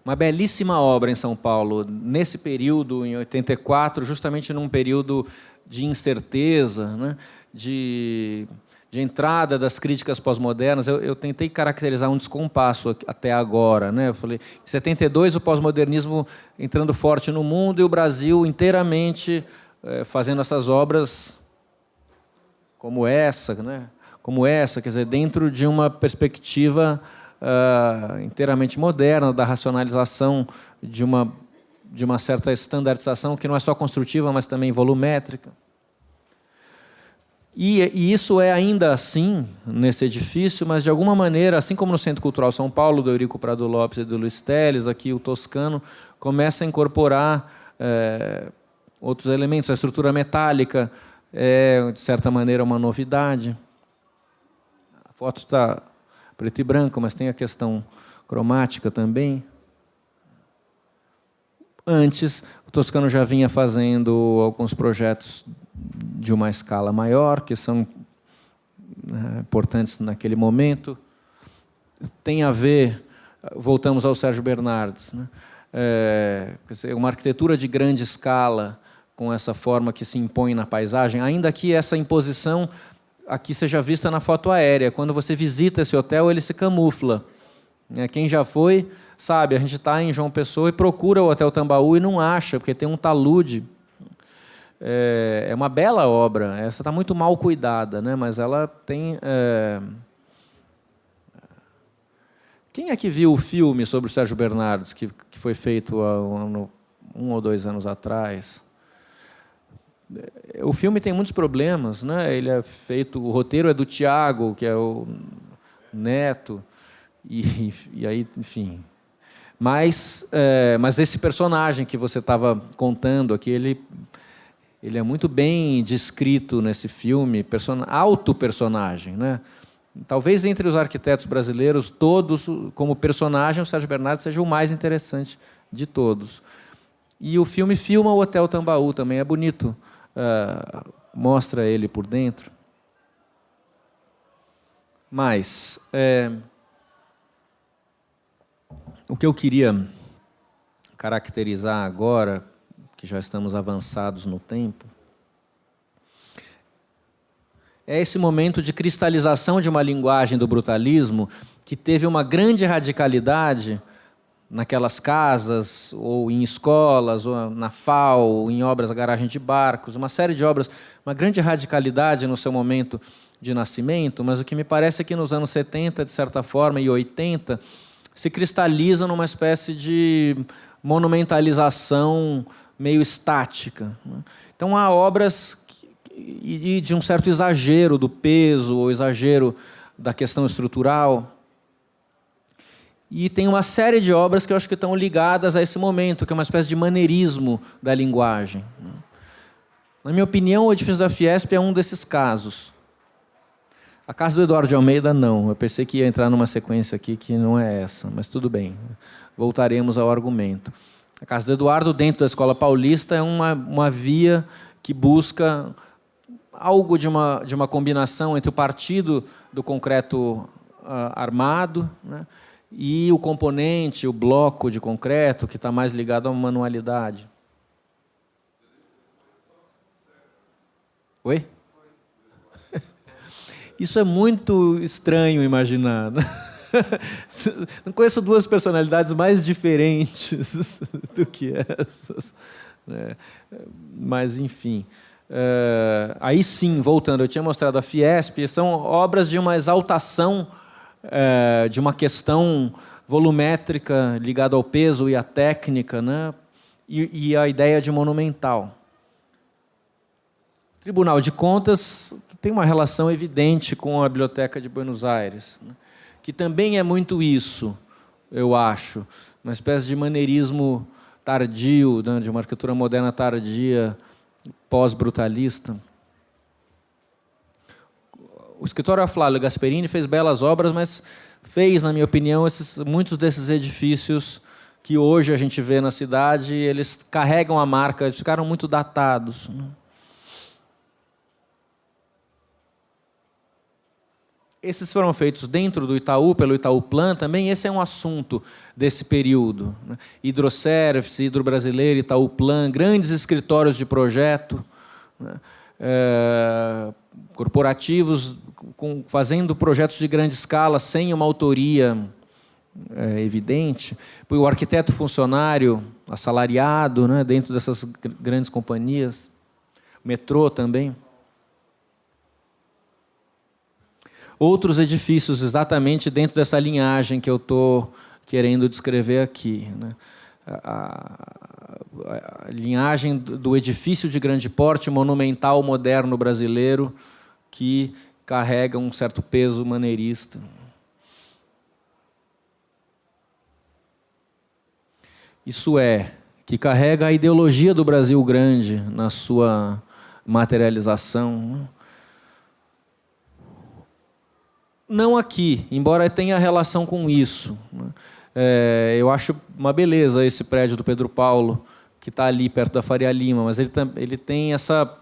Uma belíssima obra em São Paulo, nesse período, em 84, justamente num período de incerteza, né? de entrada das críticas pós-modernas. Eu tentei caracterizar um descompasso até agora, né? Eu falei, em 72, o pós-modernismo entrando forte no mundo e o Brasil inteiramente fazendo essas obras como essa, né? Quer dizer, dentro de uma perspectiva inteiramente moderna, da racionalização de uma certa estandardização que não é só construtiva, mas também volumétrica. E isso é ainda assim nesse edifício, mas de alguma maneira, assim como no Centro Cultural São Paulo, do Eurico Prado Lopes e do Luiz Teles, aqui o Toscano começa a incorporar outros elementos. A estrutura metálica é, de certa maneira, uma novidade. A foto está preto e branco, mas tem a questão cromática também. Antes, o Toscano já vinha fazendo alguns projetos de uma escala maior, que são importantes naquele momento. Tem a ver, voltamos ao Sérgio Bernardes, né? Quer dizer, uma arquitetura de grande escala, com essa forma que se impõe na paisagem, ainda que essa imposição aqui seja vista na foto aérea. Quando você visita esse hotel, ele se camufla. Quem já foi sabe, a gente está em João Pessoa e procura o Hotel Tambaú e não acha, porque tem um talude. É uma bela obra, essa está muito mal cuidada, né? Mas ela tem... Quem é que viu o filme sobre o Sérgio Bernardes, que foi feito há um ou 2 anos atrás? O filme tem muitos problemas, né? Ele é feito, o roteiro é do Tiago, que é o neto, e aí, enfim. Mas esse personagem que você estava contando aqui, ele é muito bem descrito nesse filme, auto-personagem, né? Talvez entre os arquitetos brasileiros, todos, como personagem, o Sérgio Bernardes seja o mais interessante de todos. E o filme filma o Hotel Tambaú também, é bonito. Mostra ele por dentro. Mas o que eu queria caracterizar agora, que já estamos avançados no tempo, é esse momento de cristalização de uma linguagem do brutalismo que teve uma grande radicalidade naquelas casas, ou em escolas, ou na FAO, ou em obras da garagem de barcos, uma série de obras, uma grande radicalidade no seu momento de nascimento, mas o que me parece é que nos anos 70, de certa forma, e 80, se cristaliza numa espécie de monumentalização meio estática. Então, há obras e de um certo exagero do peso, ou exagero da questão estrutural. E tem uma série de obras que eu acho que estão ligadas a esse momento, que é uma espécie de maneirismo da linguagem. Na minha opinião, o edifício da Fiesp é um desses casos. A casa do Eduardo de Almeida, não. Eu pensei que ia entrar numa sequência aqui que não é essa, mas tudo bem. Voltaremos ao argumento. A casa do Eduardo, dentro da Escola Paulista, é uma via que busca algo de uma combinação entre o partido do concreto armado, né, e o componente, o bloco de concreto, que está mais ligado a uma manualidade. Oi? Isso é muito estranho imaginar, né? Não conheço 2 personalidades mais diferentes do que essas, né? Mas, enfim. Aí sim, voltando, eu tinha mostrado a Fiesp, são obras de uma exaltação de uma questão volumétrica ligada ao peso e à técnica, né? E a ideia de monumental. O Tribunal de Contas tem uma relação evidente com a Biblioteca de Buenos Aires, né? Que também é muito isso, eu acho, uma espécie de maneirismo tardio, né? De uma arquitetura moderna tardia, pós-brutalista. O escritório Aflálio Gasperini fez belas obras, mas fez, na minha opinião, muitos desses edifícios que hoje a gente vê na cidade, eles carregam a marca, eles ficaram muito datados, né? Esses foram feitos dentro do Itaú, pelo Itaúplan também. Esse é um assunto desse período, né? Hidroservice, Hidrobrasileira, Itaúplan, grandes escritórios de projeto, né? Corporativos fazendo projetos de grande escala sem uma autoria evidente. O arquiteto funcionário, assalariado, né? Dentro dessas grandes companhias. O metrô também. Outros edifícios exatamente dentro dessa linhagem que eu estou querendo descrever aqui, né? A linhagem do edifício de grande porte, monumental, moderno brasileiro, que carrega um certo peso maneirista. Isso é, que carrega a ideologia do Brasil grande na sua materialização. Não aqui, embora tenha relação com isso, né? Eu acho uma beleza esse prédio do Pedro Paulo, que está ali perto da Faria Lima, mas ele tem essa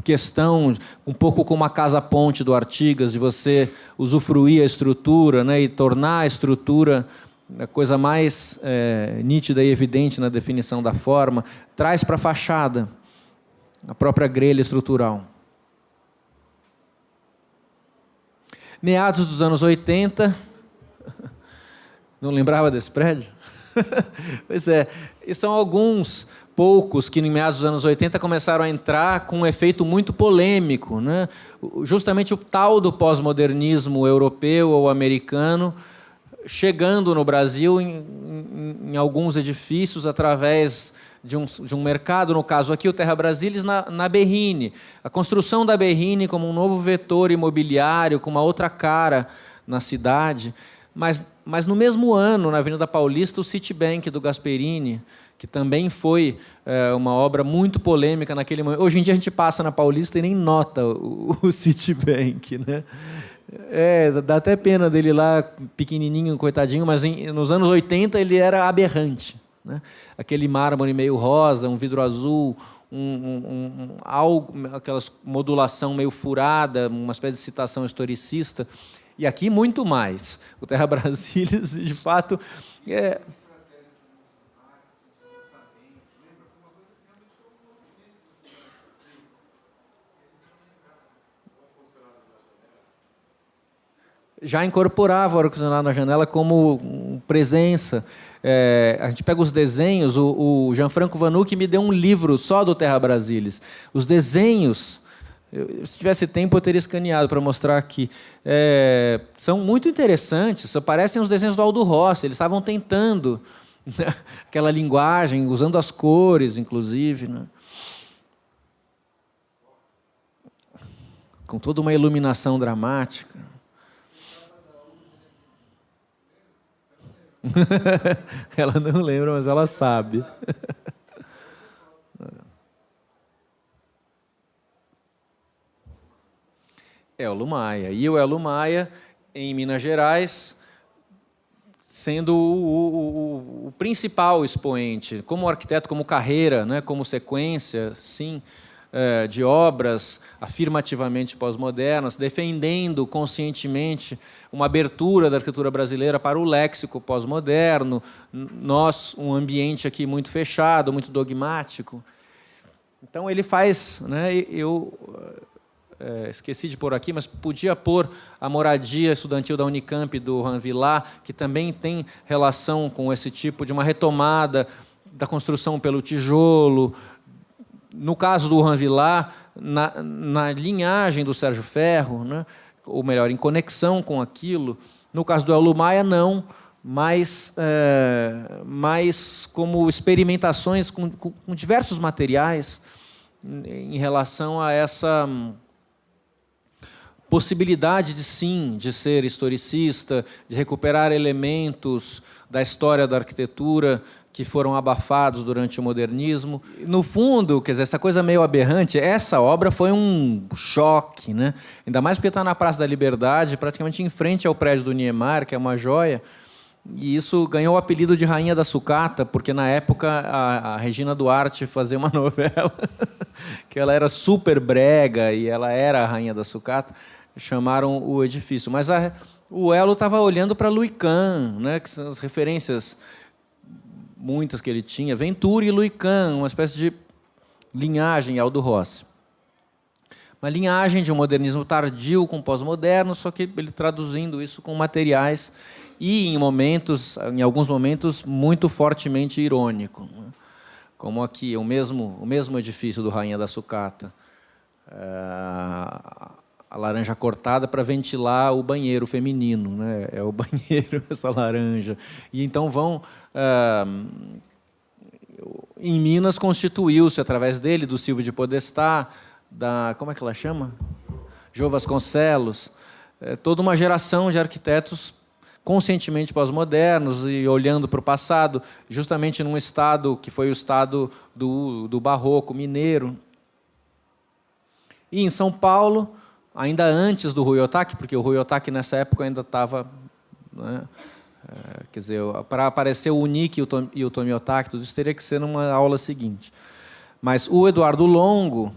questão, um pouco como a casa-ponte do Artigas, de você usufruir a estrutura, né, e tornar a estrutura a coisa mais nítida e evidente na definição da forma, traz para a fachada a própria grelha estrutural. Meados dos anos 80, não lembrava desse prédio? Pois é, e são alguns poucos que, em meados dos anos 80, começaram a entrar com um efeito muito polêmico, né? Justamente o tal do pós-modernismo europeu ou americano, chegando no Brasil em alguns edifícios através de um mercado, no caso aqui o Terra Brasilis, na Berrini. A construção da Berrini como um novo vetor imobiliário, com uma outra cara na cidade. Mas no mesmo ano, na Avenida Paulista, o Citibank do Gasperini, que também foi uma obra muito polêmica naquele momento. Hoje em dia a gente passa na Paulista e nem nota o Citibank, né? Dá até pena dele lá, pequenininho, coitadinho, mas nos anos 80 ele era aberrante, né? Aquele mármore meio rosa, um vidro azul, aquela modulação meio furada, uma espécie de citação historicista. E aqui muito mais. O Terra Brasilis, de fato, já incorporava o ar-condicionado na janela como presença. A gente pega os desenhos, o Gianfranco Vanucci me deu um livro só do Terra Brasilis. Os desenhos, se tivesse tempo eu teria escaneado para mostrar aqui, são muito interessantes, parecem os desenhos do Aldo Rossi, eles estavam tentando, né, aquela linguagem, usando as cores, inclusive, né, com toda uma iluminação dramática. Ela não lembra, mas ela sabe. Elio Maia. E o Elio Maia, em Minas Gerais, sendo o principal expoente, como arquiteto, como carreira, né, como sequência, sim, de obras afirmativamente pós-modernas, defendendo conscientemente uma abertura da arquitetura brasileira para o léxico pós-moderno, um ambiente aqui muito fechado, muito dogmático. Então ele faz, né, esqueci de pôr aqui, mas podia pôr a moradia estudantil da Unicamp, do Juan Villar, que também tem relação com esse tipo de uma retomada da construção pelo tijolo. No caso do Juan Villar, na linhagem do Sérgio Ferro, né? Ou melhor, em conexão com aquilo. No caso do Elio Maia, não, mas como experimentações com diversos materiais em relação a essa possibilidade de ser historicista, de recuperar elementos da história da arquitetura que foram abafados durante o modernismo. No fundo, quer dizer, essa coisa meio aberrante, essa obra foi um choque, né? Ainda mais porque está na Praça da Liberdade, praticamente em frente ao prédio do Niemeyer, que é uma joia, e isso ganhou o apelido de Rainha da Sucata, porque na época a Regina Duarte fazia uma novela que ela era super brega e ela era a Rainha da Sucata, chamaram o edifício. Mas o Elio estava olhando para Louis Kahn, né, que são as referências muitas que ele tinha, Venturi e Louis Kahn, uma espécie de linhagem Aldo Rossi. Uma linhagem de um modernismo tardio com pós-moderno, só que ele traduzindo isso com materiais e em alguns momentos, muito fortemente irônico. Como aqui, o mesmo edifício do Rainha da Sucata. A laranja cortada para ventilar o banheiro feminino, né? É o banheiro, essa laranja. E então em Minas constituiu-se, através dele, do Silvio de Podestá, como é que ela chama? Jô Vasconcelos, toda uma geração de arquitetos conscientemente pós-modernos e olhando para o passado, justamente num estado que foi o estado do barroco mineiro. E em São Paulo, ainda antes do Rui Otaki, porque o Rui Otaki nessa época ainda estava né? Quer dizer, para aparecer o Unique e o Tomiotaki, tudo isso teria que ser numa aula seguinte. Mas o Eduardo Longo,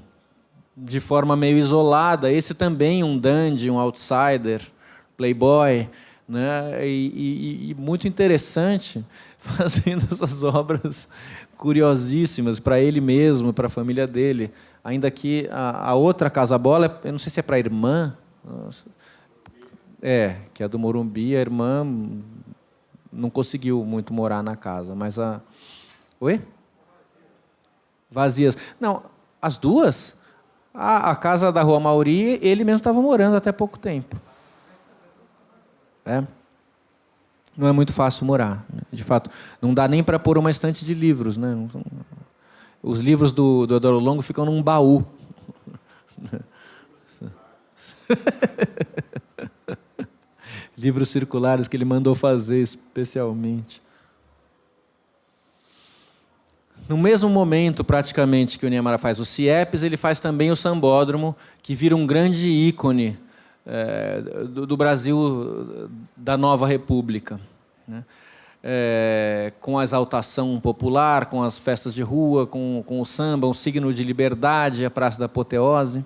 de forma meio isolada, esse também um dandy, um outsider, playboy, né? E muito interessante, fazendo essas obras curiosíssimas para ele mesmo, para a família dele. Ainda que a outra Casa Bola, eu não sei se é para a irmã, que é do Morumbi, a irmã não conseguiu muito morar na casa, mas a... Oi? Vazias. Não, as duas? A casa da Rua Mauri, ele mesmo estava morando até pouco tempo. Não é muito fácil morar, né? De fato. Não dá nem para pôr uma estante de livros, né? Os livros do Eduardo Longo ficam num baú. Livros circulares que ele mandou fazer especialmente. No mesmo momento, praticamente, que o Niemeyer faz o CIEPS, ele faz também o Sambódromo, que vira um grande ícone do Brasil da nova República, né? Com a exaltação popular, com as festas de rua, com o samba, um signo de liberdade, a Praça da Apoteose.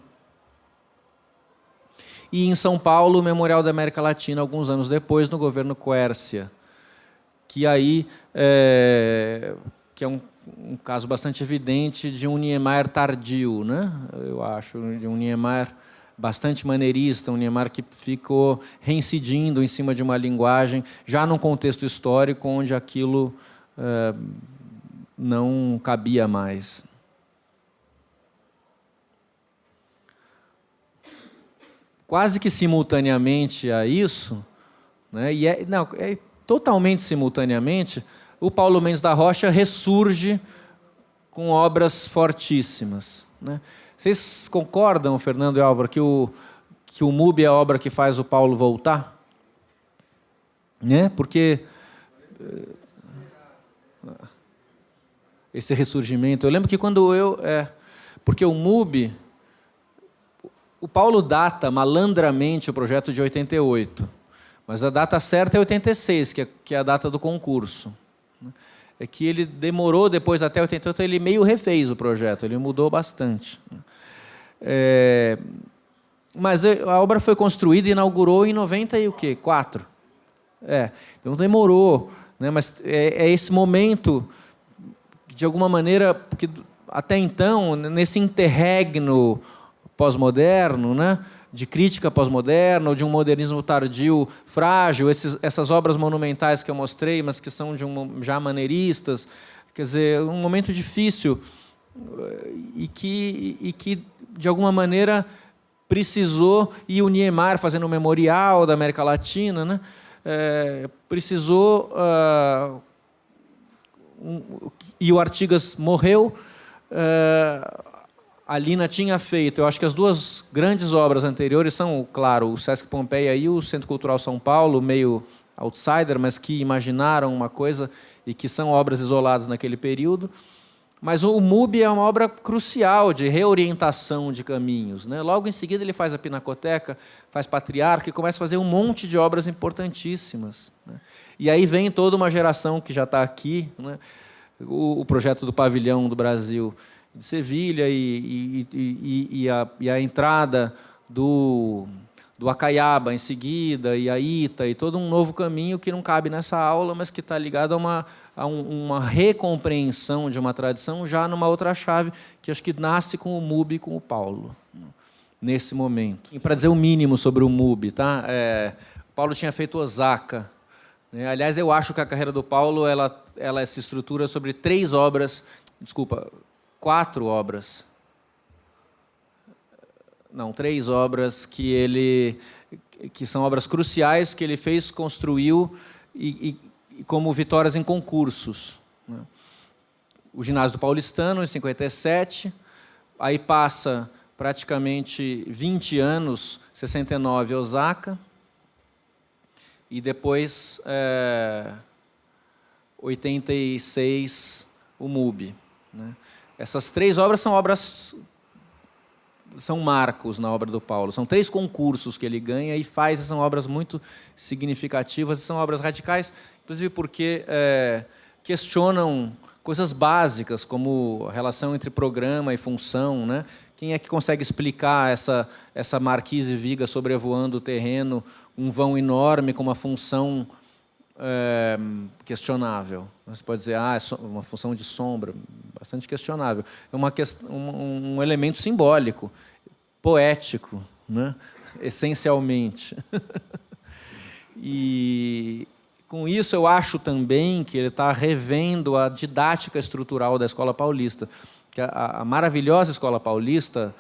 E em São Paulo, o Memorial da América Latina, alguns anos depois, no governo Quércia, que aí que é um caso bastante evidente de um Niemeyer tardio, né? Eu acho, de um Niemeyer bastante maneirista, um Niemeyer que ficou reincidindo em cima de uma linguagem, já num contexto histórico onde aquilo não cabia mais. Quase que simultaneamente a isso, né, totalmente simultaneamente, o Paulo Mendes da Rocha ressurge com obras fortíssimas, né? Vocês concordam, Fernando e Álvaro, que o MUBI é a obra que faz o Paulo voltar? Né? Porque esse ressurgimento... Eu lembro que quando porque o MUBI... O Paulo data malandramente o projeto de 88, mas a data certa é 86, que é a data do concurso. É que ele demorou depois até 88, ele meio refez o projeto, ele mudou bastante. Mas a obra foi construída e inaugurou em 94. Então demorou, né? Mas é esse momento, de alguma maneira, porque até então, nesse interregno pós-moderno, né, de crítica pós-moderna, ou de um modernismo tardio frágil, essas obras monumentais que eu mostrei, mas que são já maneiristas, quer dizer, um momento difícil e que de alguma maneira precisou, e o Niemeyer fazendo o memorial da América Latina, né, precisou, e o Artigas morreu, a Lina tinha feito, eu acho que as duas grandes obras anteriores são, claro, o Sesc Pompeia e o Centro Cultural São Paulo, meio outsider, mas que imaginaram uma coisa e que são obras isoladas naquele período. Mas o MUBI é uma obra crucial de reorientação de caminhos, né? Logo em seguida ele faz a Pinacoteca, faz Patriarca e começa a fazer um monte de obras importantíssimas, né? E aí vem toda uma geração que já está aqui, né? O projeto do Pavilhão do Brasil de Sevilha e a entrada do Acaiaba em seguida, e a Ita, e todo um novo caminho que não cabe nessa aula, mas que está ligado a uma recompreensão de uma tradição já numa outra chave, que acho que nasce com o MUBI e com o Paulo, nesse momento. E para dizer o mínimo sobre o MUBI, tá? Paulo tinha feito Osaka, né? Aliás, eu acho que a carreira do Paulo ela se estrutura sobre 4 obras. Não, 3 obras que são obras cruciais que ele fez, construiu e como vitórias em concursos, né? O Ginásio do Paulistano, em 57, aí passa praticamente 20 anos, 69, Osaka, e depois, 86, o MUBI, né? Essas 3 obras são obras são marcos na obra do Paulo. São 3 concursos que ele ganha e faz, são obras muito significativas, são obras radicais, inclusive porque questionam coisas básicas, como a relação entre programa e função, né? Quem é que consegue explicar essa marquise viga sobrevoando o terreno, um vão enorme com uma função questionável? Você pode dizer, é uma função de sombra, bastante questionável. É um elemento simbólico, poético, né? Essencialmente. E com isso eu acho também que ele está revendo a didática estrutural da Escola Paulista, que a maravilhosa Escola Paulista,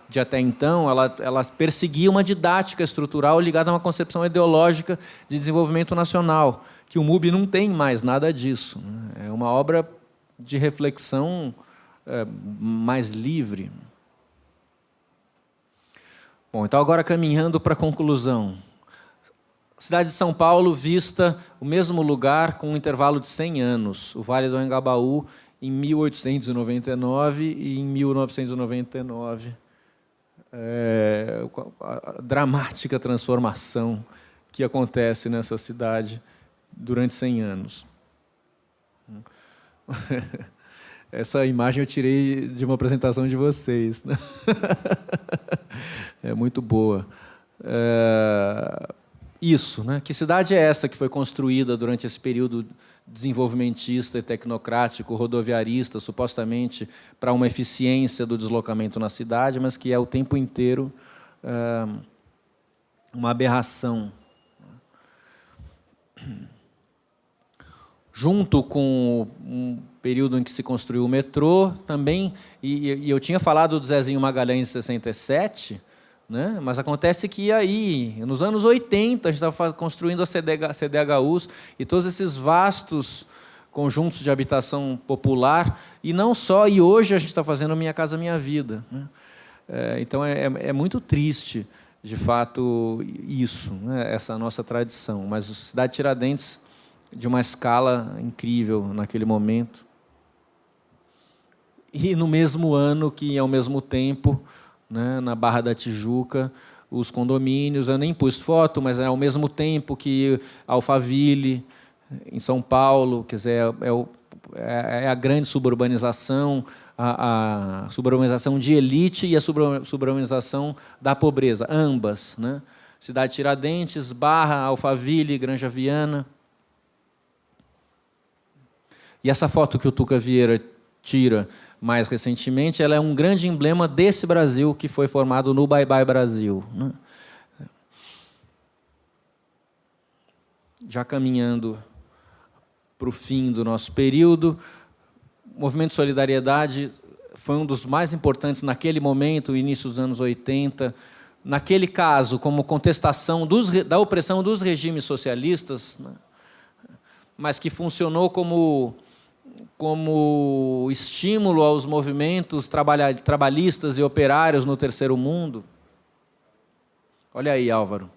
de até então, ela perseguia uma didática estrutural ligada a uma concepção ideológica de desenvolvimento nacional, que o MUB não tem mais nada disso, né? É uma obra de reflexão mais livre. Bom, então agora caminhando para a conclusão. Cidade de São Paulo vista o mesmo lugar com um intervalo de 100 anos, o Vale do Anhangabaú, em 1899 e em 1999. A dramática transformação que acontece nessa cidade durante 100 anos. Essa imagem eu tirei de uma apresentação de vocês, né? É muito boa. Isso, né? Que cidade é essa que foi construída durante esse período desenvolvimentista e tecnocrático, rodoviarista, supostamente para uma eficiência do deslocamento na cidade, mas que é o tempo inteiro uma aberração. Junto com um período em que se construiu o metrô, também, e eu tinha falado do Zezinho Magalhães em 67, né? Mas acontece que aí, nos anos 80, a gente estava construindo a CDHUs e todos esses vastos conjuntos de habitação popular, e não só, e hoje a gente está fazendo Minha Casa Minha Vida, né? Então é muito triste, de fato, isso, né? Essa nossa tradição. Mas a cidade de Tiradentes, de uma escala incrível naquele momento. E no mesmo ano que, ao mesmo tempo, né, na Barra da Tijuca, os condomínios, eu nem pus foto, mas é ao mesmo tempo que Alphaville, em São Paulo, quer dizer, é a grande suburbanização, a suburbanização de elite e a suburbanização da pobreza, ambas, né? Cidade de Tiradentes, Barra, Alphaville, Granja Viana. E essa foto que o Tuca Vieira tira mais recentemente, ela é um grande emblema desse Brasil que foi formado no Bye Bye Brasil, né? Já caminhando para o fim do nosso período, o movimento de solidariedade foi um dos mais importantes naquele momento, início dos anos 80, naquele caso, como contestação da opressão dos regimes socialistas, né? Mas que funcionou como estímulo aos movimentos trabalhistas e operários no Terceiro Mundo. Olha aí, Álvaro.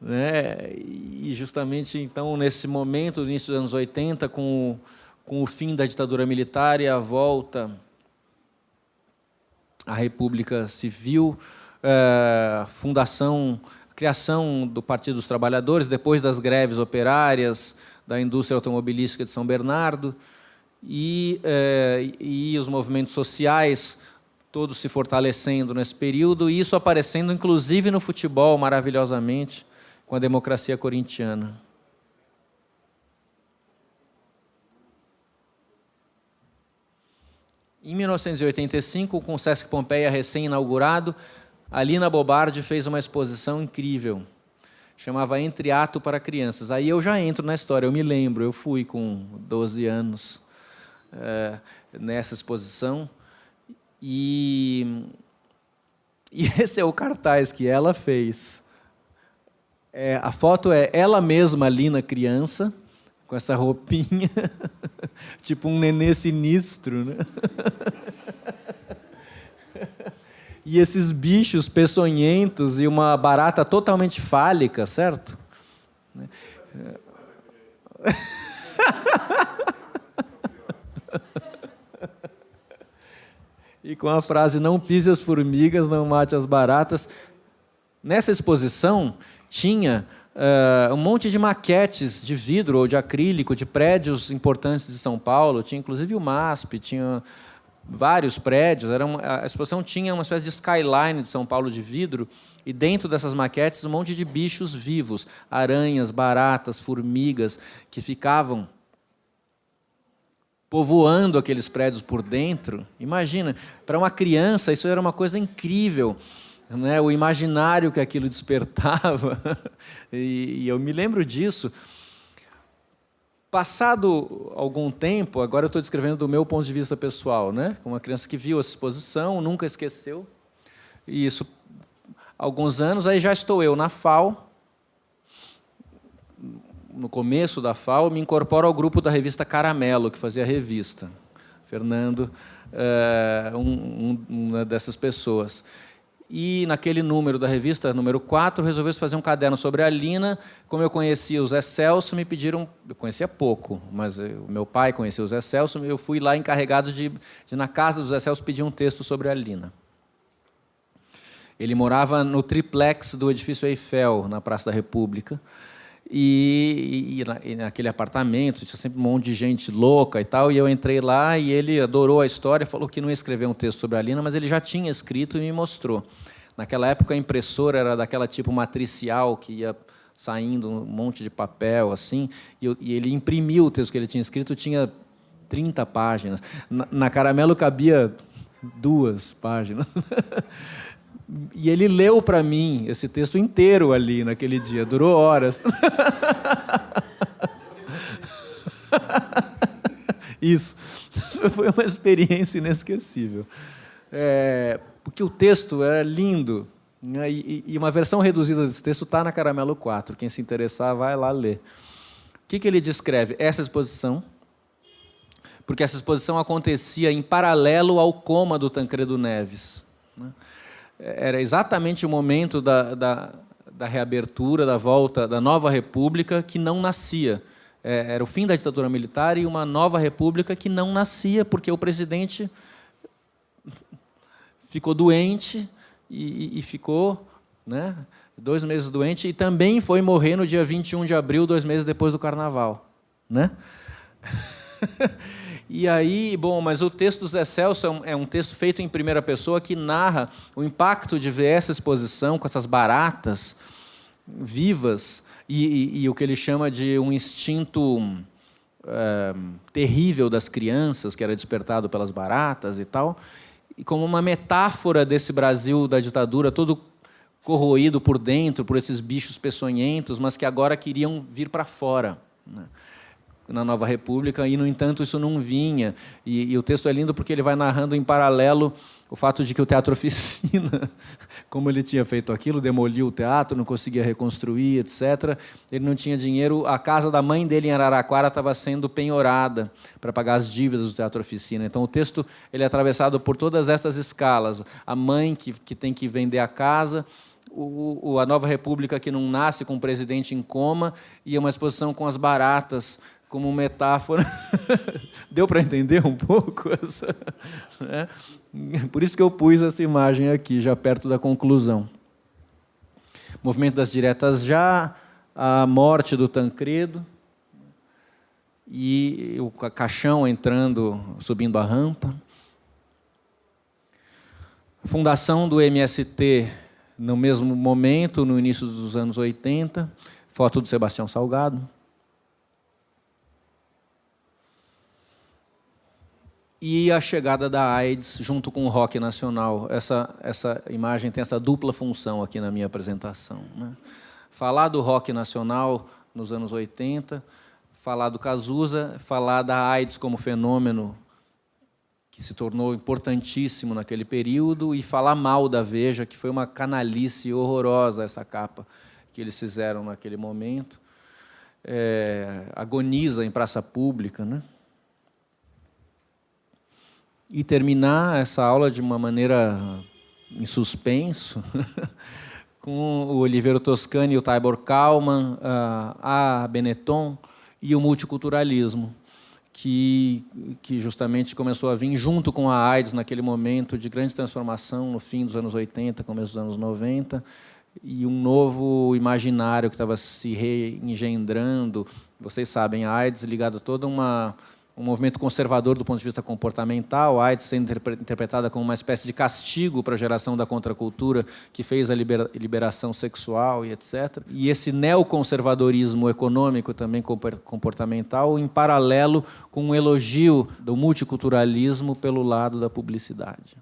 Né? E justamente, então, nesse momento, no início dos anos 80, com o fim da ditadura militar e a volta à República Civil, criação do Partido dos Trabalhadores, depois das greves operárias da indústria automobilística de São Bernardo, e os movimentos sociais, todos se fortalecendo nesse período, e isso aparecendo, inclusive, no futebol, maravilhosamente, com a democracia corintiana. Em 1985, com o Sesc Pompeia recém-inaugurado, a Lina Bobardi fez uma exposição incrível, chamava Entre Ato para Crianças. Aí eu já entro na história, eu me lembro, eu fui com 12 anos nessa exposição, e esse é o cartaz que ela fez. A foto é ela mesma, Lina criança, com essa roupinha, tipo um nenê sinistro, né? E esses bichos peçonhentos e uma barata totalmente fálica, certo? e com a frase "não pise as formigas, não mate as baratas". Nessa exposição tinha um monte de maquetes de vidro ou de acrílico de prédios importantes de São Paulo, tinha inclusive o MASP, tinha vários prédios. A exposição tinha uma espécie de skyline de São Paulo de vidro, e dentro dessas maquetes um monte de bichos vivos, aranhas, baratas, formigas, que ficavam povoando aqueles prédios por dentro. Imagina, para uma criança isso era uma coisa incrível, né? O imaginário que aquilo despertava. E eu me lembro disso. Passado algum tempo, agora eu estou descrevendo do meu ponto de vista pessoal, né? Como uma criança que viu essa exposição, nunca esqueceu. E isso, alguns anos, aí já estou eu na FAO. No começo da FAO, me incorporo ao grupo da revista Caramelo, que fazia a revista. Fernando, uma dessas pessoas. E, naquele número da revista, número 4, resolveu fazer um caderno sobre a Lina. Como eu conhecia o Zé Celso, me pediram... Eu conhecia pouco, mas o meu pai conhecia o Zé Celso, eu fui lá encarregado de na casa do Zé Celso, pedir um texto sobre a Lina. Ele morava no triplex do edifício Eiffel, na Praça da República. E naquele apartamento tinha sempre um monte de gente louca e tal, e eu entrei lá e ele adorou a história, falou que não ia escrever um texto sobre a Lina, mas ele já tinha escrito e me mostrou. Naquela época a impressora era daquela tipo matricial, que ia saindo um monte de papel assim, e ele imprimiu o texto que ele tinha escrito, tinha 30 páginas. Na Caramelo cabia 2 páginas. E ele leu para mim esse texto inteiro ali naquele dia, durou horas. Isso foi uma experiência inesquecível. Porque o texto era lindo, né? E uma versão reduzida desse texto está na Caramelo 4. Quem se interessar, vai lá ler. O que ele descreve? Essa exposição, porque essa exposição acontecia em paralelo ao coma do Tancredo Neves, né? Era exatamente o momento da reabertura, da volta da nova república, que não nascia. Era o fim da ditadura militar e uma nova república que não nascia, porque o presidente ficou doente e ficou, né, 2 meses doente, e também foi morrer no dia 21 de abril, 2 meses depois do Carnaval, né? E aí, bom, mas o texto do Zé Celso é um texto feito em primeira pessoa que narra o impacto de ver essa exposição com essas baratas vivas e o que ele chama de um instinto terrível das crianças, que era despertado pelas baratas e tal, e como uma metáfora desse Brasil da ditadura todo corroído por dentro por esses bichos peçonhentos, mas que agora queriam vir para fora, né, na Nova República, e, no entanto, isso não vinha. E o texto é lindo porque ele vai narrando em paralelo o fato de que o Teatro Oficina, como ele tinha feito aquilo, demoliu o teatro, não conseguia reconstruir, etc. Ele não tinha dinheiro. A casa da mãe dele em Araraquara estava sendo penhorada para pagar as dívidas do Teatro Oficina. Então, o texto ele é atravessado por todas essas escalas. A mãe que tem que vender a casa, a Nova República que não nasce com o presidente em coma, e uma exposição com as baratas como metáfora. Deu para entender um pouco essa, né? Por isso que eu pus essa imagem aqui, já perto da conclusão. Movimento das diretas já, a morte do Tancredo, e o caixão entrando, subindo a rampa. Fundação do MST no mesmo momento, no início dos anos 80, foto do Sebastião Salgado. E a chegada da AIDS junto com o rock nacional. Essa imagem tem essa dupla função aqui na minha apresentação, né? Falar do rock nacional nos anos 80, falar do Cazuza, falar da AIDS como fenômeno que se tornou importantíssimo naquele período, e falar mal da Veja, que foi uma canalice horrorosa essa capa que eles fizeram naquele momento. Agoniza em praça pública, né? E terminar essa aula de uma maneira em suspenso, com o Oliveiro Toscani e o Tibor Kalman, a Benetton e o multiculturalismo, que justamente começou a vir junto com a AIDS naquele momento de grande transformação no fim dos anos 80, começo dos anos 90, e um novo imaginário que estava se reengendrando. Vocês sabem, a AIDS ligada a todo um movimento conservador do ponto de vista comportamental, a AIDS sendo interpretada como uma espécie de castigo para a geração da contracultura que fez a liberação sexual e etc. E esse neoconservadorismo econômico também comportamental, em paralelo com um elogio do multiculturalismo pelo lado da publicidade.